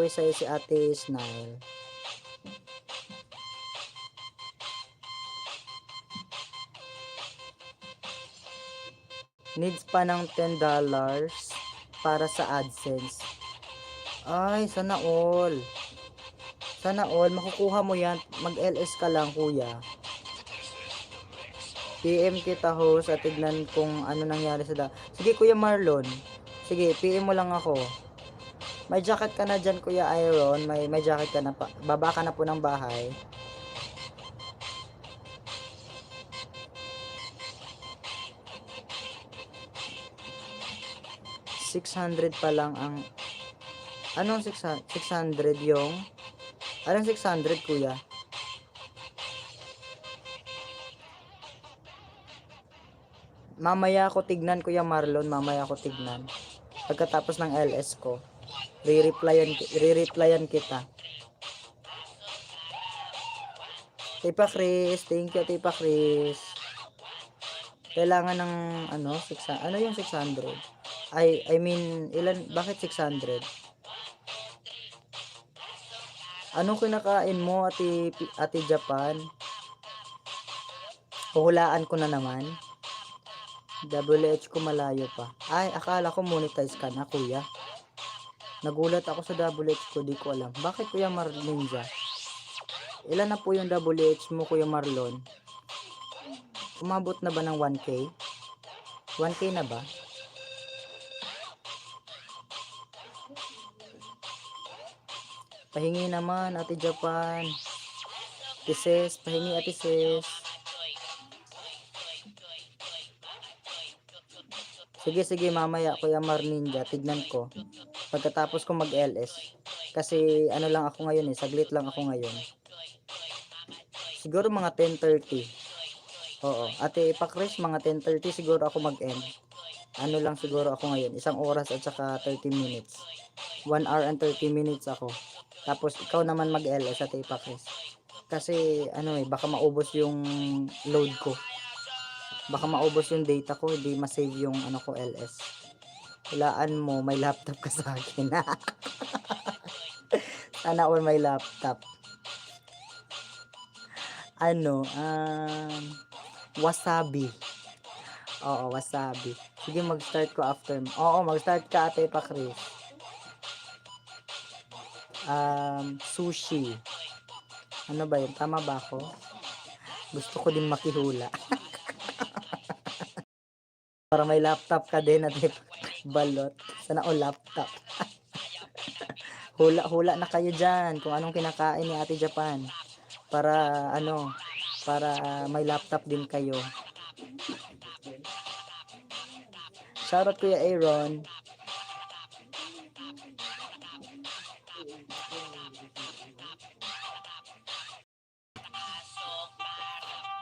sa'yo si Ate Snail. Needs pa ng $10 para sa AdSense. Ay, sana all. Makukuha mo yan. Mag-LS ka lang, kuya. PM kita host at tignan kung ano nangyari sa Sige, Kuya Marlon. Sige, PM mo lang ako. May jacket ka na dyan, Kuya Iron. May jacket ka na pa. Baba ka na po ng bahay. $600 pa lang ang... Anong 600 yung... Anong 600, kuya? Mamaya ako tignan, Kuya Marlon. Mamaya ako tignan. Pagkatapos ng LS ko. Re-replyan kita. Tipa Chris, thank you Tipa Chris. Kailangan ng 600. Ano yung 600? I mean, bakit 600? Anong kinakain mo, ate Japan? Huhulaan ko na naman. WH ko malayo pa. Ay, akala ko monetize ka na, kuya. Nagulat ako sa WH ko, di ko alam. Bakit, Kuya Ninja? Ilan na po yung WH mo, Kuya Marlon? Umabot na ba ng 1K? 1K na ba? Pahingi naman, Ate Japan. Ate pahingi, Ate Sis. Sige, mamaya, Kuya Ninja, tignan ko. Pagkatapos ko mag-LS. Kasi, ano lang ako ngayon saglit lang ako ngayon. Siguro mga 10:30. Oo, Ate Pakris, mga 10:30 siguro ako mag-end. Ano lang siguro ako ngayon, 1 oras at saka 30 minutes. 1 hour and 30 minutes ako. Tapos, ikaw naman mag-LS, Ate Pakris. Kasi, baka maubos yung load ko. Baka maubos yung data ko, hindi ma-save yung LS. Hulaan mo, may laptop ka sa akin. Sana all may laptop. Wasabi. Oo, wasabi. Sige, mag-start ko after. Oo, mag-start ka, Ate Pakris. Sushi. Ano ba yun? Tama ba ako? Gusto ko din makihula. Para may laptop ka din, Ate Balot. Sana all laptop. Hula na kayo dyan kung anong kinakain ni Ate Japan. Para may laptop din kayo. Shoutout Kuya Aaron.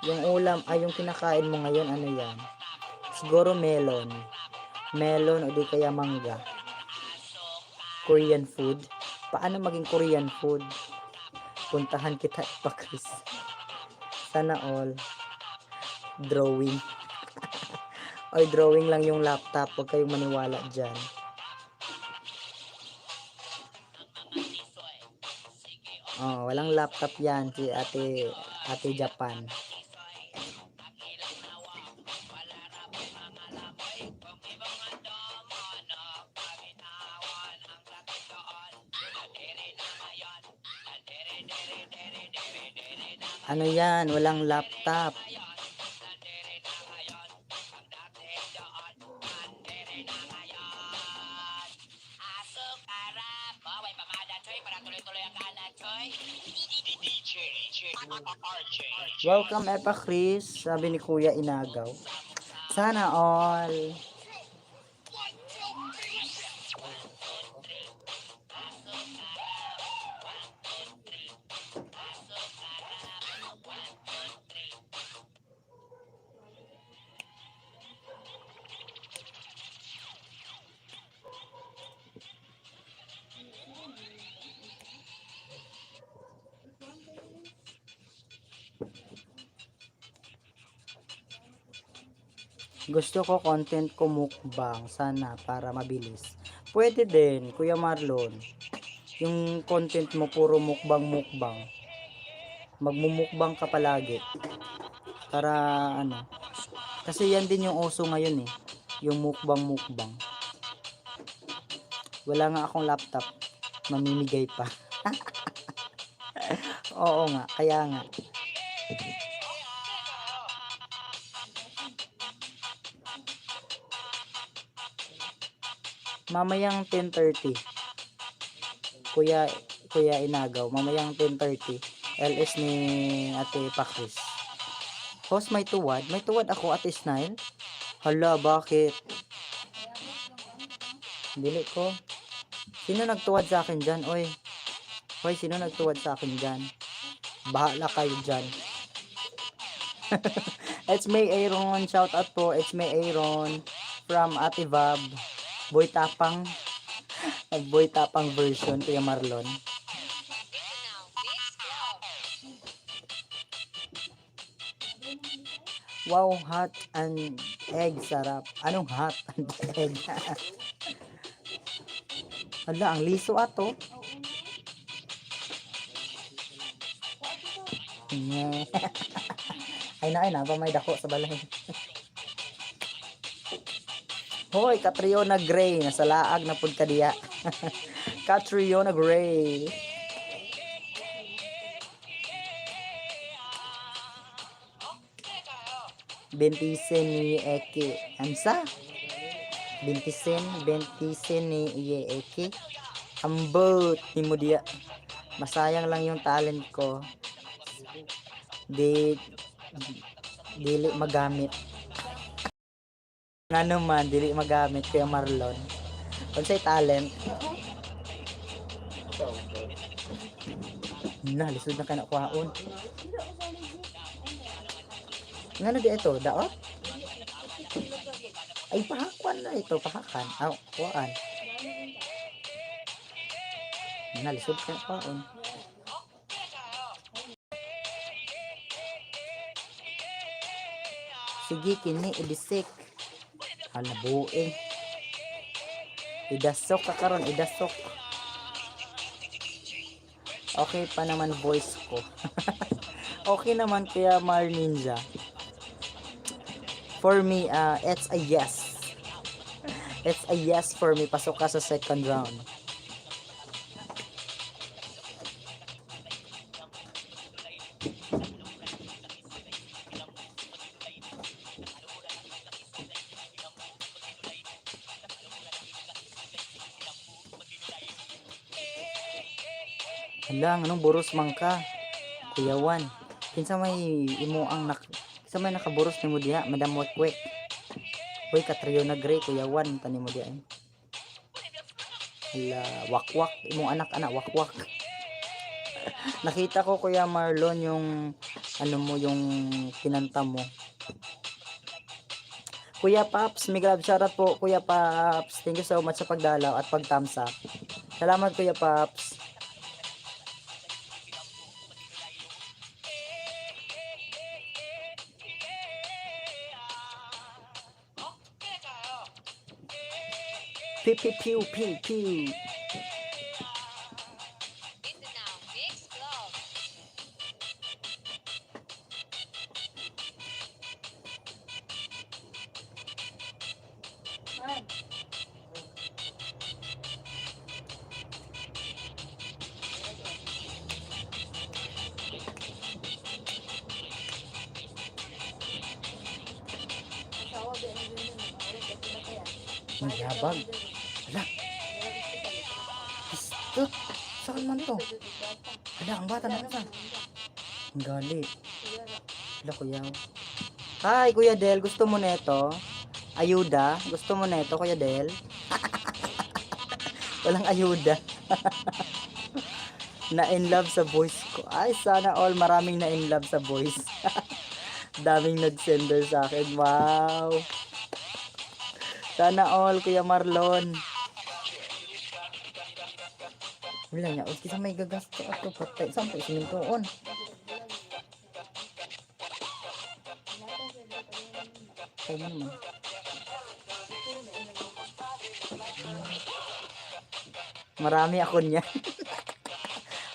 Yung ulam, yung kinakain mo ngayon, ano yan? Siguro melon. Melon o di kaya mangga. Korean food. Paano maging Korean food? Puntahan kita, Pakris. Sana all. Drawing. Oy, drawing lang yung laptop. Huwag kayong maniwala dyan. Oh, walang laptop yan si Ate Japan. Ano yan? Walang laptop. Welcome, Epa Chris. Sabi ni Kuya Inagaw. Sana all. Gusto ko content ko mukbang sana para mabilis. Pwede din, Kuya Marlon. Yung content mo puro mukbang. Magmumukbang ka palagi. Para kasi yan din yung uso ngayon yung mukbang. Wala nga akong laptop. Mamimigay pa. Oo nga, kaya nga. Mamayang 10:30. Kuya Inagaw, mamayang 10:30. LS ni Ate Pakris. Host, may tuwad? May tuwad ako, Ate Snile? Hala, bakit? Dili ko. Sino nagtuwad sa akin dyan? Oy, sino nagtuwad sa akin dyan? Bahala kayo dyan. It's May Aaron. Shout out po. It's May Aaron from Ate Vab. Boy Tapang version, Kuya Marlon. Wow, hot and Egg, sarap. Anong hot? Egg. Hala, ang liso ato. Nye. Ay na, pa may dako sa balay. Hoy, Catriona Gray, nasa laag na pud kadiya. Catriona Gray. Bentisen ni Eki. Ansa? Bentisen ni Eki. Ambot ni mo diya. Masayang lang yung talent ko. Di dili magamit. Nga naman, dili magamit kaya Marlon. Unsay talent? Na, lisod na ka na kuhaon. Nga na di ito, daot? Ay, pahakuan na ito, pahakan. Aw, kuhaan. Na, lisod ka na kuhaon. Sige, kini, idisik. Hala, buing. Idasok ka karon, idasok. Okay pa naman voice ko. Okay naman kaya Mar Ninja. For me, it's a yes. It's a yes for me. Pasok ka sa second round. Hala, anong buros man ka? Kuyawan. Kinsa may imo ang kinsa may nakaburos nimo diha, Madam Wekwek. Hoy, Catriona Gray, kuyawan tani mo diha. Hala, wakwak imong anak wakwak. Nakita ko Kuya Marlon yung yung kinanta mo. Kuya Paps, mega love shoutout po Kuya Paps. Thank you so much sa pagdalaw at pag-thumbs up. Salamat Kuya Paps. Pew pew pew pew pew. Ang yabag. Hala. Istut. Saan man to? Hala, ang bata na sa. Ang gali. Hala, kuya. Hi, Kuya Del. Gusto mo neto? Ayuda? Gusto mo neto, Kuya Del? Walang ayuda. Na in love sa voice ko. Ay, sana all maraming na in love sa voice. Daming nag-sender sa akin. Wow. Sana all, Kuya Marlon. Wala niya. O, kisa may gagasto ako. Patay. Saan po isinintoon? Kaya naman. Marami ako niya.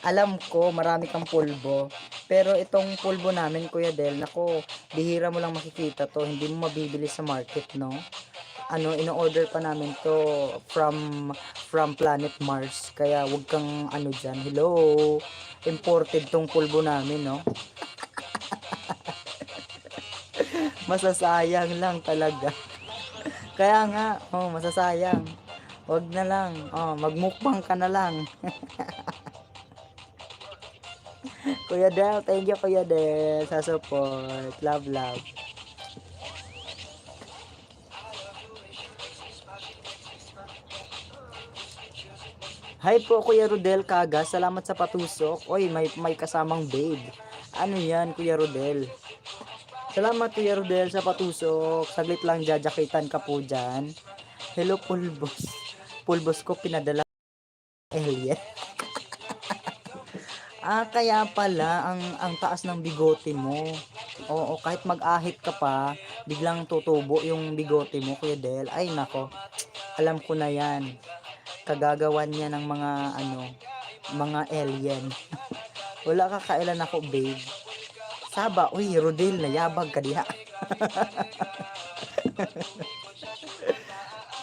Alam ko, marami kang pulbo. Pero itong pulbo namin, Kuya Del, nako, bihira mo lang makikita to. Hindi mo mabibili sa market, no? In-order pa namin to from Planet Mars. Kaya wag kang dyan. Hello, imported tong pulbo namin, no? Masasayang lang talaga. Kaya nga, masasayang. Wag na lang. Magmukbang ka na lang. Kuya Del, thank you Kuya Del sa support. Love, love. Hi po Kuya Rodel Kaga, salamat sa patusok. Oy, may kasamang babe. Ano yan Kuya Rodel? Salamat Kuya Rodel sa patusok. Saglit lang jajakitan ka po dyan. Hello Pulbos. Pulbos ko pinadala alien. Kaya pala ang taas ng bigote mo. Oo, kahit mag-ahit ka pa, biglang tutubo yung bigote mo, Kuya Del. Ay nako, alam ko na 'yan. Kagagawan niya ng mga mga alien. Wala ka kailan ako, babe. Saba, uy, Rodel, nayabag ka diha.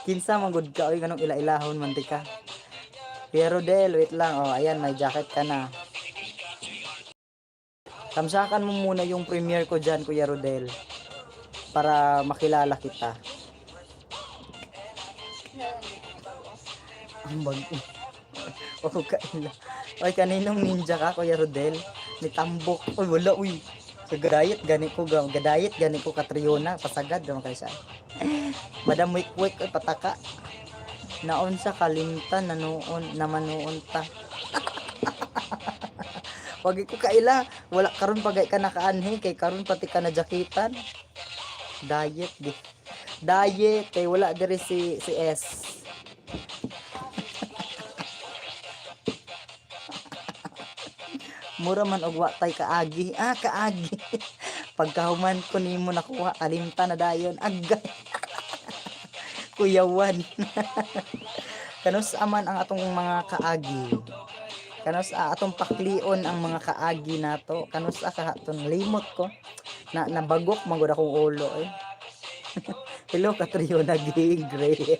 Kinsa manggod ka, uy, ganong ila-ilahon mantika. Kuya Rodel, wait lang, oh, ayan, may jacket ka na. Tamsakan mo muna yung premiere ko dyan, Kuya Rodel, para makilala kita. Ang bago. O kaila. Oy, kaninong ninja ka, Kuya Rodel? Ni tambok. Uy, wala, uy. Gadayit gani ko katriona, pasagad naman kayo siya. Madam wik-wik, oy, pataka. Naon sa kalimtan, naman noon ta. Wag ko kaila, wala karon pagay ka nakaanhi, kay karon pati ka na jakitan. Diet, di. Diet, kay wala diri si S. Mura man og wa tay kaagi. Kaagi. Pagkahuman ko nimo nakuha kalimtan na dayon. Agay. Kuyawan. Kanus aman ang atong mga kaagi. Kanus atong paklion ang mga kaagi nato. Kanus kahaton limot ko. Nabagok magud akong ulo eh. Hello Catriona Gray.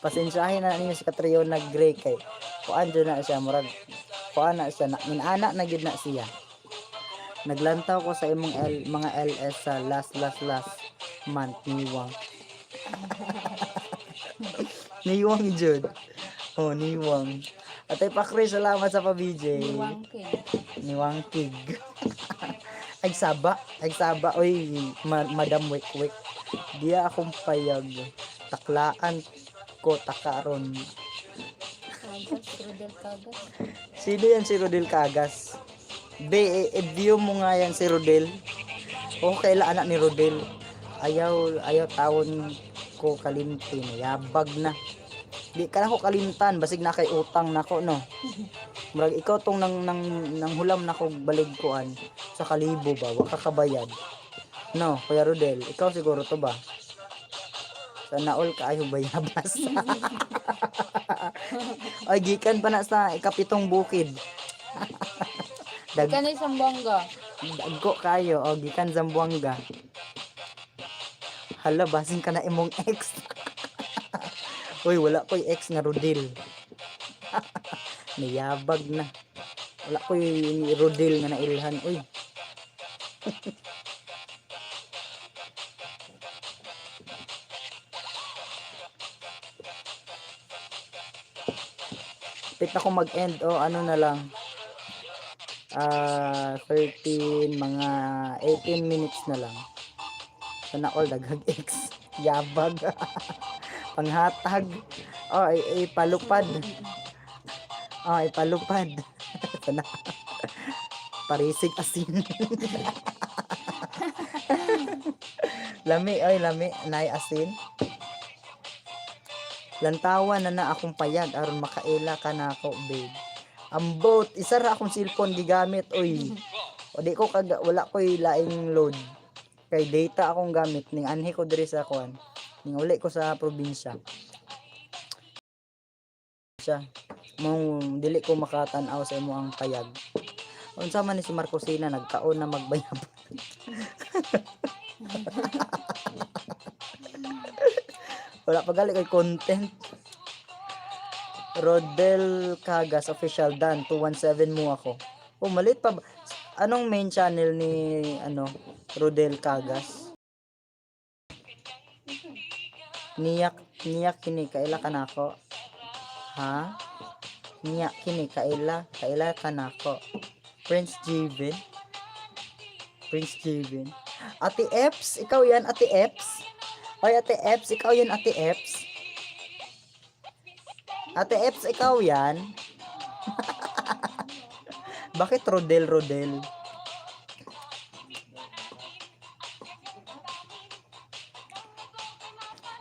Pasensyahin na ninyo si Catriona Gray kay kuan dyan na siya murag kuan na siya minana na gid na siya. Naglantaw ko sa imong mga LS sa last month niwang. Niwang jud. Oh, niwang. Atay Pakri, salamat sa pa-BJ. Niwang kig. Ay saba. Oy, Madam Wik-Wik. Diya akong payag. Taklaan ko takaron. Rodel Cagas. Sino yan si Rodel Cagas? View mo nga yan si Rodel. Okay la anak ni Rodel. Ayaw tawon ko kalimtin. Yabag na. Di ka na ko kalimtan. Basig na kay utang nako no. Murag ikaw tong nang hulam na ko baligkuan sa kalibo ba? Wa ka kabayad. No, Kuya Rodel. Ikaw siguro to ba? Sa naol ka ayaw bayabas. Ay, gikan pa na sa ikapitong bukid. Gikan ni Sambuanga. Dagko kayo, o gikan Zamboanga. Hala, basing ka na imong ex. Uy, wala ko'y ex nga Rodel. Niyabag na. Wala ko'y Rodel nga nailhan. Uy. Pit na kong mag-end o ano na lang 13 mga 18 minutes na lang sana all daghag X yabag panghatag ipalupad ipalupad sana parisig asin lami nay asin lantawan na akong payag aron makaila ka na ako, babe. Ambot, isa ra akong cellphone gigamit, oy. O di ko wala ko'y laing load. Kay data akong gamit ning anhi ko diri sa kuan. Ning uli ko sa probinsya. Mong dili ko makatan-aw sa imo ang payag. Unsa man ni si Marcosina nagkaon na magbayab. Wala pa gali kay content. Rodel Cagas official dan 217 mo ako. Malit pa. Anong main channel ni Rodel Cagas? Niyak kini kaila kanako. Ha? Niyak kini kaila kanako. Prince Jevin. Ate Eps, ikaw yan, Ate Eps. Hoy, Ate Eps, ikaw yan, Ate Eps. Ate Eps, ikaw yan. Bakit Rodel?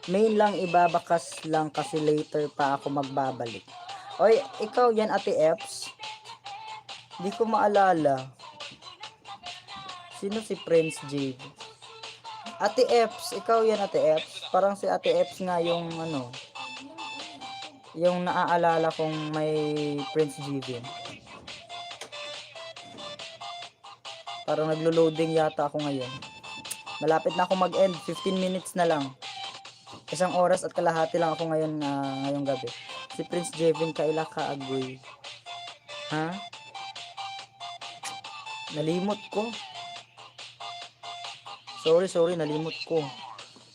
Main lang ibabakas lang kasi later pa ako magbabalik. Oy, ikaw yan, Ate Eps. Di ko maalala. Sino si Prince Jade? Ate Eps, ikaw yan Ate Eps. Parang si Ate Eps nga yung ano, yung naaalala kong may Prince Jade. Parang naglo-loading yata ako ngayon. Malapit na ako mag-end, 15 minutes na lang. 1 oras at kalahati lang ako ngayon ngayong gabi. Si Prince Jevin kaila ka agoy. Ha? Nalimot ko. Sorry, nalimot ko.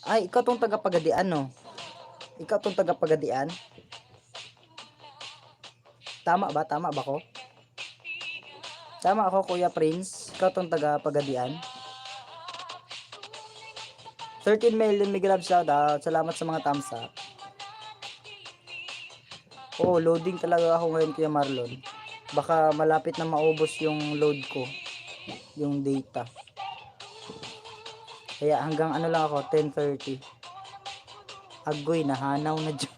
Ay, ikaw tong taga-Pagadian, no? Ikaw tong taga-Pagadian? Tama ba? Tama ba ko? Tama ako, Kuya Prince. Ikaw tong taga-Pagadian? 13 million Miguel Love shoutout. Salamat sa mga thumbs up. Oh, loading talaga ako ngayon, Kuya Marlon. Baka malapit na maubos yung load ko. Yung data. Kaya hanggang ano lang ako, 10:30. Agoy, nahanaw na dyan.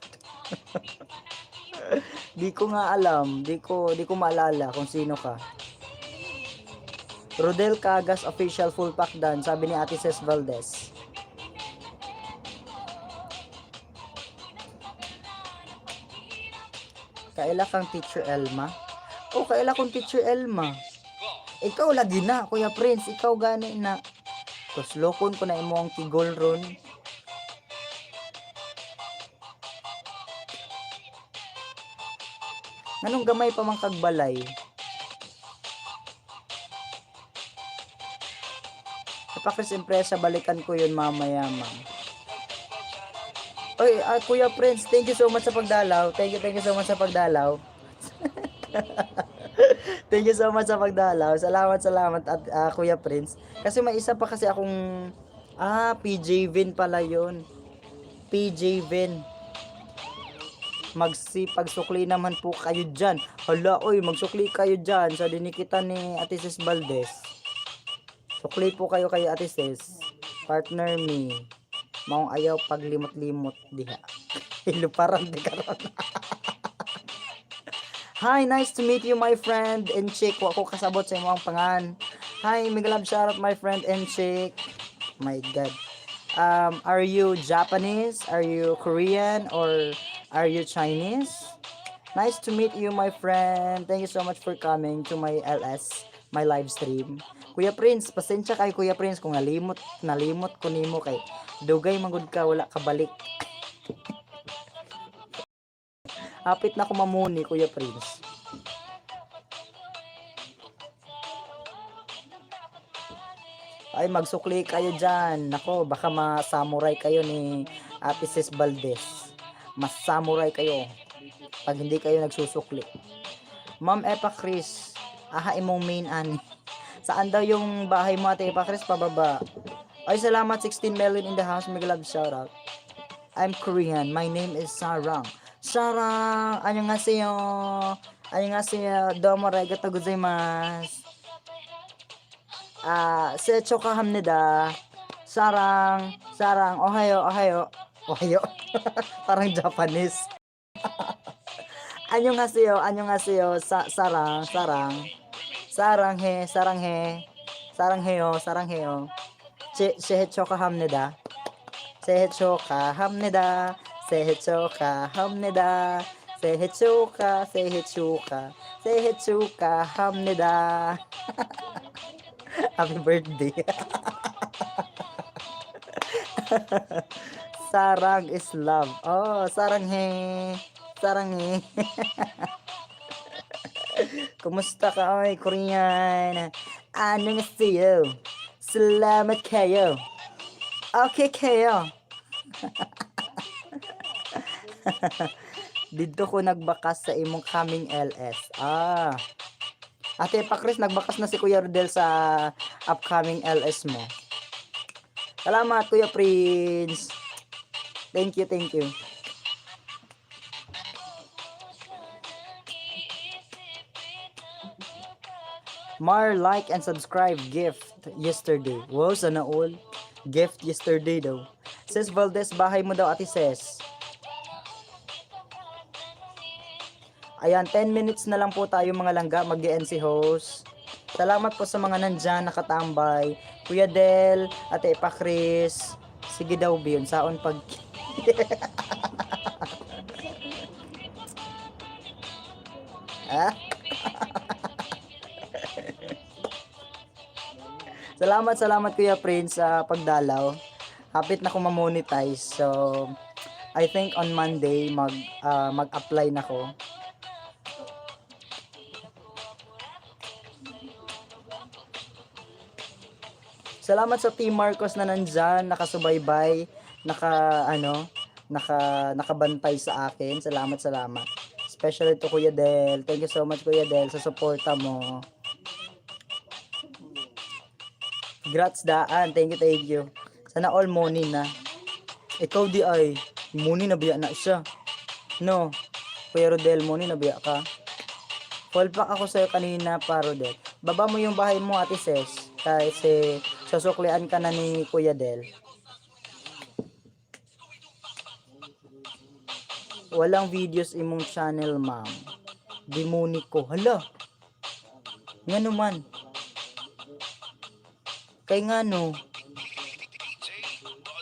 Di ko nga alam. Di ko maalala kung sino ka. Rodel Cagas official full pack dan, sabi ni Ate Ces Valdez. Kaila kang Teacher Elma? O, kaila kong Teacher Elma. Ikaw lagi na, Kuya Prince. Ikaw gani na. Tapos lokon ko na imo ang tigol ron. Anong gamay pa mang kagbalay? Kapakris Impresa, balikan ko yun mamaya, ma'am. Oy, Kuya Prince, thank you so much sa pagdalaw. Thank you so much sa pagdalaw. Thank you so much sa pagdalaw. Salamat at Kuya Prince. Kasi may isa pa kasi akong PJ Vin pala 'yon. PJ Vin. Pagsukli naman po kayo diyan. Hala, oy, magsukli kayo diyan sa dinikita ni Ate Ces Valdez. Sukli po kayo kay Ate Ces. Partner me. Maong ayaw paglimot-limot diha. Iluparan di karon. Hi, nice to meet you my friend and chick. Wa ko kasabot sa imong pangan. Hi, Miguel Love shoutout my friend and chick. My God. Are you Japanese? Are you Korean? Or are you Chinese? Nice to meet you my friend. Thank you so much for coming to my LS, my live stream. Kuya Prince, pasensya kay Kuya Prince kung nalimot ko nimo kay dugay magud ka wala ka balik. Hapit na ko mamuni, Kuya Prince. Ay, magsukli kayo dyan. Nako, baka ma-samurai kayo ni Ate Ces Valdez. Mas-samurai kayo pag hindi kayo nagsusukli. Ma'am Epa Chris, imong main ani. Saan daw yung bahay mo, Ate Epa Chris? Pababa. Ay, salamat. 16 million in the house. Miguel Love shoutout. I'm Korean. My name is Sarang. Sarang, annyeonghaseyo. Annyeonghaseyo. Domo arigatou gozaimasu. Secho kahamnida. Sarang, ohayo. Parang Japanese. Annyeonghaseyo. Sarang. Sarangheyo. Secho kahamnida. Happy birthday. Sarang is love. Oh, saranghe. Kumusta ka, oy, Korean? Annyeonghaseyo. Salamat kayo. Okay kayo. Dito ko nagbakas sa imong coming LS. Ate Epa Chris, nagbakas na si Kuya Rodel sa upcoming LS mo. Salamat, Kuya Prince. Thank you. Mar, like and subscribe. Gift yesterday. Wow, sana all. Gift yesterday daw. Ces Valdez, bahay mo daw, Ate Ces. Ayan, 10 minutes na lang po tayo mga langga, mag-end si host. Salamat po sa mga nandyan, nakatambay. Kuya Del, Ate Epa Chris. Sige daw, Bion, saon pag... ah? Salamat Kuya Prince sa pagdalaw. Hapit na ko ma-monetize. So, I think on Monday mag-apply na ko. Salamat sa Team Marcos na nandyan, nakasubaybay, nakabantay sa akin. Salamat. Especially to Kuya Del. Thank you so much Kuya Del sa suporta mo. Grats daan. Thank you. Sana all money na. Ikaw di ay, money na biya na siya. No, Kuya Rodel, money na biya ka. Fallback ako sa'yo kanina pa, Rodel. Baba mo yung bahay mo, Ate Ses. Kasi susuklian ka na ni Kuya Del. Walang videos imong channel, ma'am. Demoniko. Hala. Nga naman. Kay nga no.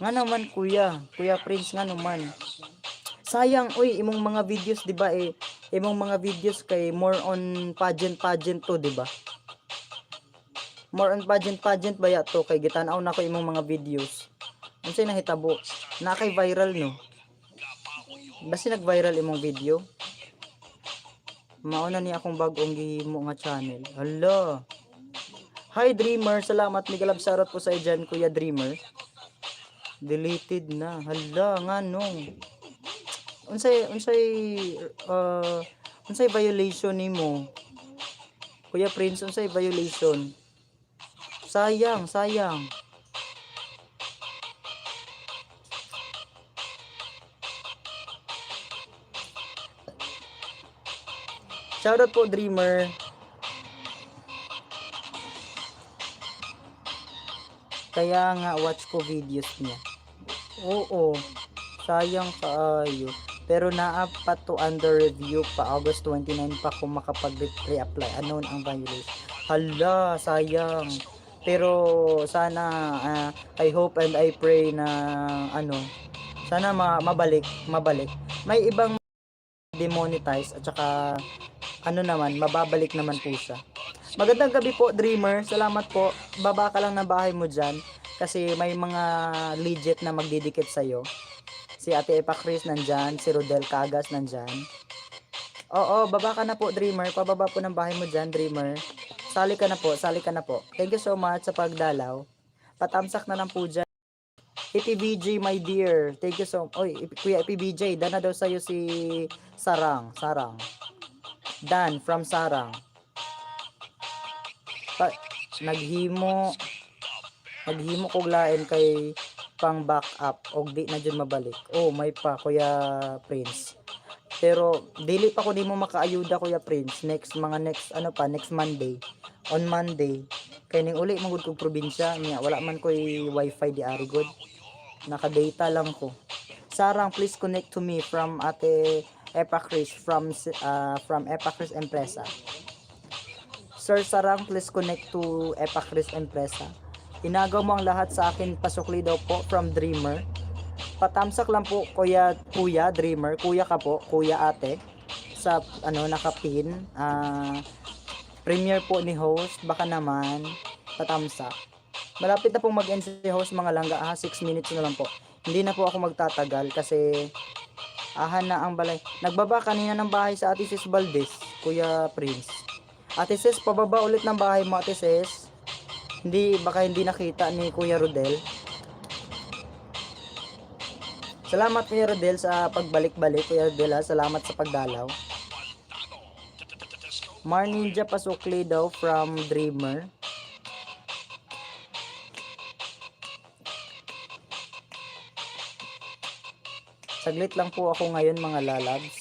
Nga naman, Kuya. Kuya Prince nga naman. Sayang, uy, imong mga videos, di ba imong mga videos kay more on pageant to, di ba? More on pageant ba ya to kay gitanaw na ko imong mga videos. Unsay nahitabo? Na kay viral no. Basi nag-viral imong video. Mauna ni akong bag-ong gihimo nga channel. Hala. Hi Dreamer, salamat Miguel Absarot po sa dyan, Kuya Dreamer. Deleted na. Hala nga no. Unsay violation nimo? Kuya Prince, unsay violation? Sayang. Shoutout po Dreamer. Kaya nga watch ko videos niya. Oo. Sayang kaayo. Pero naa pa to under review pa August 29 pa kung makapag-reapply. Ano ang violation? Hala, sayang. Pero sana I hope and I pray na sana mabalik. May ibang demonetize at saka mababalik naman po siya. Magandang gabi po, Dreamer. Salamat po. Baba ka lang ng bahay mo dyan kasi may mga legit na magdidikit sa'yo. Si Ate Epa Chris nandyan, si Rodel Cagas nandyan. Oo, baba ka na po, Dreamer. Pababa po ng bahay mo dyan, Dreamer. Sali ka na po. Thank you so much sa pagdalaw. Patamsak na lang po dyan. EPBJ, my dear. Thank you so much. Oy, Kuya EPBJ, dana daw sa'yo si Sarang. Dan from Sarang. Naghimo kog lain kay pang back up og di na jud mabalik. Oh, may pa Kuya Prince. Pero dili pa ko nimo makaayuda Kuya Prince next Monday. On Monday kay ning uli magud kog probinsya niya wala man koy wifi di ari good. Naka-data lang ko. Sarang, please connect to me from Ate Epa Chris from Epa Chris Empresa. Sir Sarang, please connect to Epa Chris Empresa. Inagaw mo ang lahat sa akin, pasukli daw po from Dreamer. Patamsak lang po kuya Dreamer, kuya ka po, kuya ate sa nakapin. Premiere po ni host, baka naman patamsak. Malapit na pong mag-end si host mga langga, 6 minutes na lang po. Hindi na po ako magtatagal kasi na ang balay. Nagbaba kanina ng bahay sa Ate Sis Valdez, Kuya Prince. Ate Sis, pababa ulit ng bahay mo, Ate Sis. Baka hindi nakita ni Kuya Rodel. Salamat Kuya Rodel sa pagbalik-balik, Kuya Rodel ha. Salamat sa pagdalaw. Mar Ninja pasukli daw from Dreamer. Saglit lang po ako ngayon mga lalabs.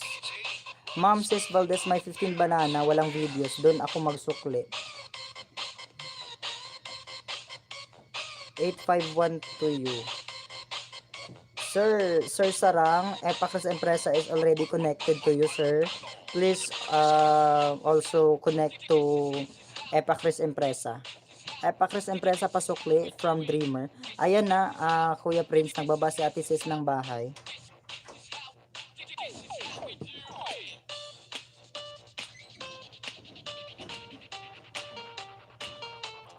Ma'am Sis Valdez, may 15 banana, walang videos. Doon ako magsukli. 851 to you. Sir Sarang, Epa Chris Empresa is already connected to you, sir. please also connect to Epacris Empresa. Epacris Empresa Pasukli from Dreamer. Ayan na, Kuya Prince, nagbaba si Ate Sis ng bahay.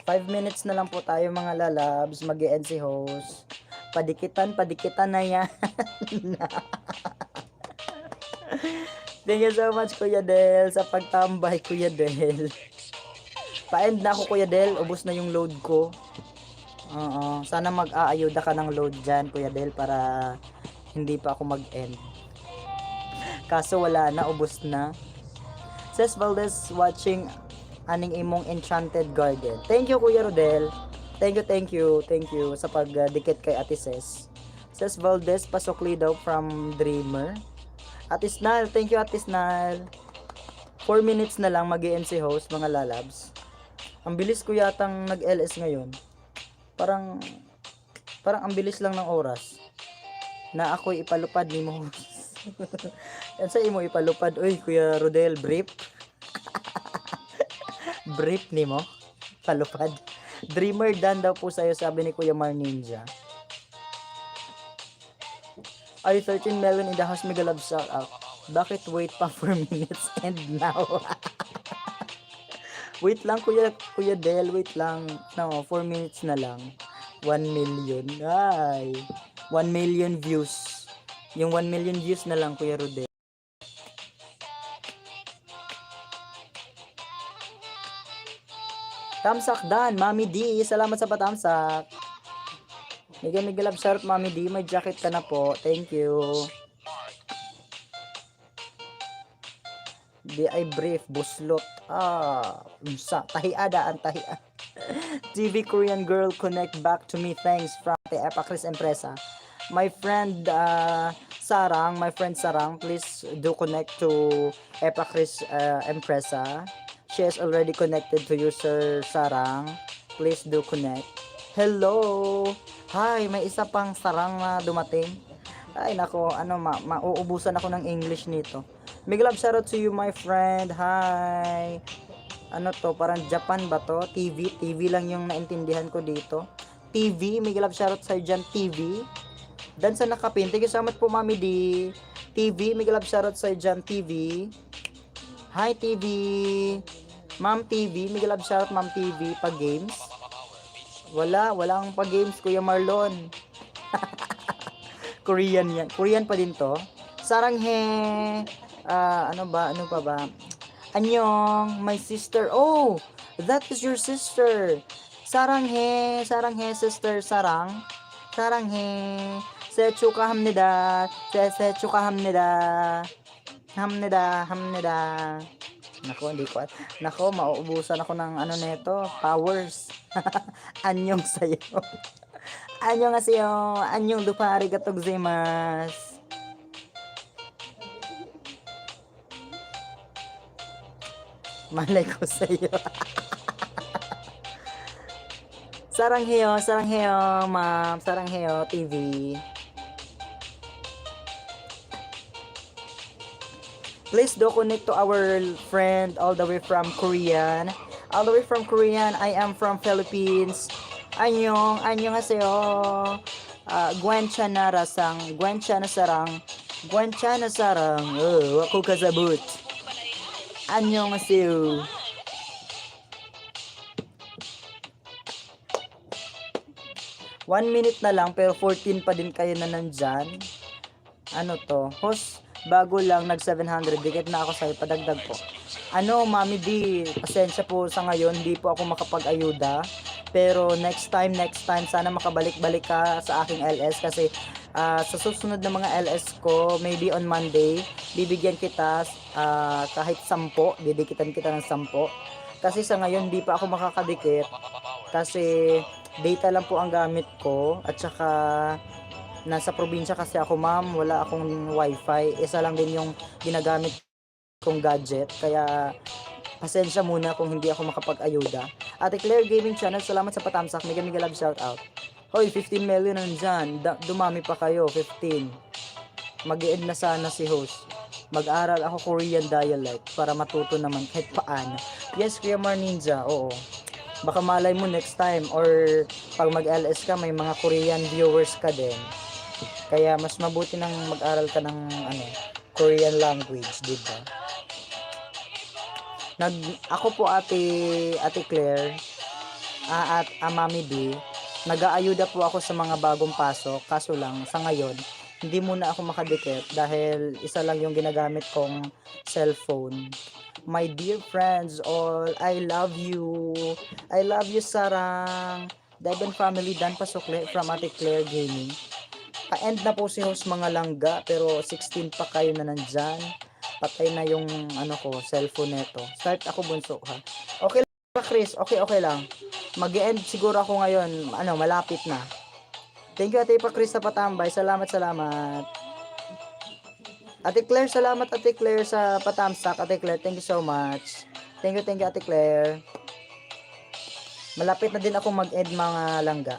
Five minutes na lang po tayo mga lalabs, mag-e-end si host. Padikitan na yan. Thank you so much Kuya Del sa pagtambay Kuya Del. Pa-end na ako Kuya Del, ubos na yung load ko. Oo, sana mag-aayuda ka ng load dyan Kuya Del para hindi pa ako mag-end. Kaso wala na, ubos na. Ses Valdez watching aning imong Enchanted Garden. Thank you Kuya Rodel. Thank you sa pagdikit kay Ate Ses. Ses Valdez pasukli daw from Dreamer. Ate Snal, thank you Ate Snal. 4 minutes na lang mag-e-end si host mga lalabs. Ang bilis ko yatang nag-LS ngayon. Parang ang bilis lang ng oras na ako'y ipalupad ni mo. Yan sa imo ipalupad. Uy, Kuya Rodel, brief. Brief ni mo. Palupad. Dreamer done daw po sa'yo, sabi ni Kuya Mar Ninja. Ay, 13 melon in the house, mega love shout out. Bakit wait pa 4 minutes and now? Wait lang Kuya Del, wait lang. No, 4 minutes na lang. 1 million. Ay, 1 million views. Yung 1 million views na lang Kuya Rodel. Tamsak Dan, Mami D, salamat sa patamsak. Mega love shout out Mami D, may jacket ka na po. Thank you. Di ay brief, buslot. Tahiada ang tahia. TV Korean girl connect back to me. Thanks from the Epacris Empresa. My friend Sarang, please do connect to Epacris Empresa. She is already connected to you, Sir Sarang. Please do connect. Hello! Hi, may isa pang sarang na dumating. Ay, nako, mauubusan ako ng English nito. Big love shoutout to you, my friend. Hi! Ano to, parang Japan ba to? TV lang yung naintindihan ko dito. TV, big love shoutout sa'yo dyan, TV. Dan sa nakapin, thank you so much po, Mami D. TV, big love shoutout sa'yo dyan, TV. Hi, TV. Ma'am TV, big love shoutout, Ma'am TV, pag-games. Walang pag-games, Kuya Marlon. Korean yan. Korean pa din to. Saranghe. Ano pa ba? Anyong, my sister. Oh, that is your sister. Saranghe, sister Sarang. Saranghe. Sechuka hamnida. Sechuka hamnida. Hamnida. Nako, mauubusan ako ng neto, powers. Anyong sayo. Annyeonghaseyo. Annyeong dupa arigatou gozaimasu. Malay ko sa'yo. Sarangheyo, ma'am. Sarangheyo, TV. Please do connect to our friend all the way from Korean. All the way from Korean. I am from Philippines. Annyeonghaseyo. Gwencha na sarang. Wako kasabut. Annyeonghaseyo. One minute na lang pero 14 pa din kayo na nandyan. Ano to? Host, bago lang nag 700. Dikit na ako sa'yo. Padagdag po. Mami D, pasensya po sa ngayon. Hindi po ako makapag-ayuda. Pero next time, sana makabalik-balik ka sa aking LS. Kasi sa susunod na mga LS ko, maybe on Monday, bibigyan kita kahit 10. Didikitan kita ng 10. Kasi sa ngayon, hindi pa ako makakadikit. Kasi data lang po ang gamit ko. At saka nasa probinsya kasi ako, ma'am. Wala akong wifi. Isa lang din yung ginagamit kong gadget. Kaya pasensya muna kung hindi ako makapag-ayuda. Ate Claire Gaming Channel, salamat sa patamsak. Mega love shout out. Hoy, 15 million nandyan. Dumami pa kayo, 15. Mag-e-end na sana si host. Mag-aral ako Korean dialect para matuto naman kahit paano. Yes, Kuya Mar Ninja, oo. Baka malay mo next time or pag mag-LS ka may mga Korean viewers ka din. Kaya mas mabuti nang mag-aral ka ng Korean language, 'di ba? Ako po Ate Claire, at Mami B, nag-aayuda po ako sa mga bagong pasok. Kaso lang sa ngayon, hindi muna ako makadikit dahil isa lang yung ginagamit kong cellphone. My dear friends all, I love you. I love you, Sarang. Devon family, Dan Pasukle from Ate Claire Gaming. Pa-end na po si host mga langga, pero 16 pa kayo na nandyan. Patay na yung cellphone neto. Start ako bunso ha. Okay lang ba, Chris? Okay lang. Mag-end siguro ako ngayon. Malapit na. Thank you Ate pa Chris sa patambay. Salamat. Ate Claire, salamat Ate Claire sa patamsak. Ate Claire, thank you so much. Thank you Ate Claire. Malapit na din ako mag-end mga langga.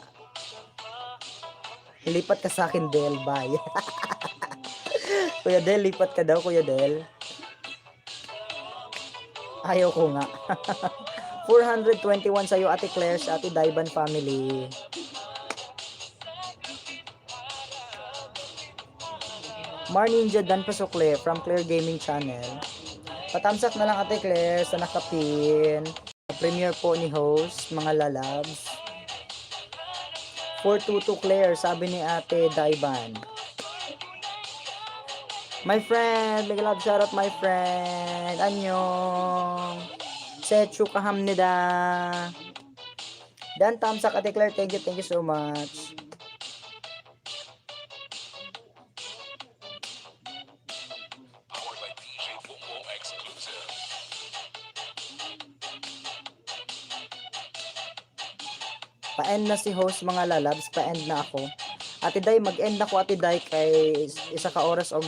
Lipat ka sa akin, Del. Bye. Kuya Del, lipat ka daw, Kuya Del. Ayaw ko nga. 421 sa'yo, Ate Claire, sa Ate Daiban family. Mar Ninja Dan Pasukle from Claire Gaming Channel. Patamsak na lang Ate Claire sa nakapin. Premiere po ni host, mga lalabs. 422 Claire, sabi ni Ate Daiban. My friend, big love shoutout my friend. Annyeong. Sechu kahamnida. Dan tamsak Ate Claire, thank you so much. Pa-end na si host mga lalabs, pa-end na ako. Ate Day, mag-end ako Ate Day kay isa ka oras og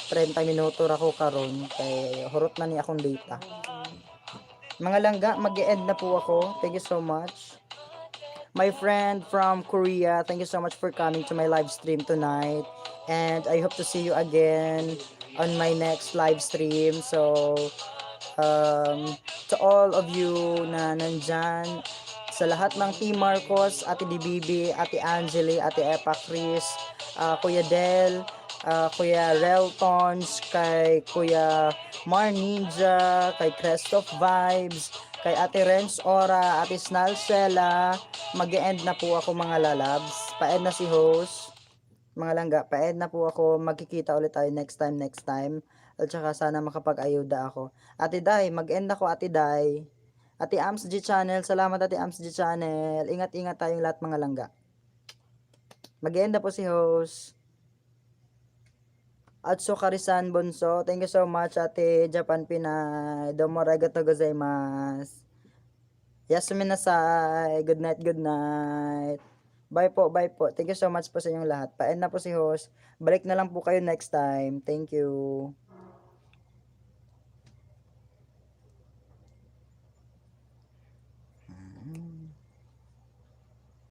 30 minuto ra ko karon kay hurot na ni akong data. Mga langga, mag-end na po ako. Thank you so much. My friend from Korea, thank you so much for coming to my live stream tonight. And I hope to see you again on my next live stream. So, to all of you na nandyan, sa lahat ng Team Marcos, Ate DBB, Ate Angeli, Ate Epa Chris, Kuya Del, Kuya Reltons, kay Kuya Mar Ninja, kay Christoph Vibes, kay Ate Renz Ora, Ate Snalsela. Mag-e-end na po ako mga lalabs. Pa-end na si host. Mga langga, pa-end na po ako. Magkikita ulit tayo next time. At saka sana makapag-ayuda ako. Ate Day, mag-end ako Ate Day. Ate Ams G Channel, salamat Ate Ams G Channel. Ingat-ingat tayong lahat mga langga. Mag-end na po si host. Atso Karisan Bonso, thank you so much Ate Japan Pinay. Domo arigatou gozaimasu. Yasumi nasai. Good night. Bye po. Thank you so much po sa inyong lahat. Pa-end na po si host. Balik na lang po kayo next time. Thank you.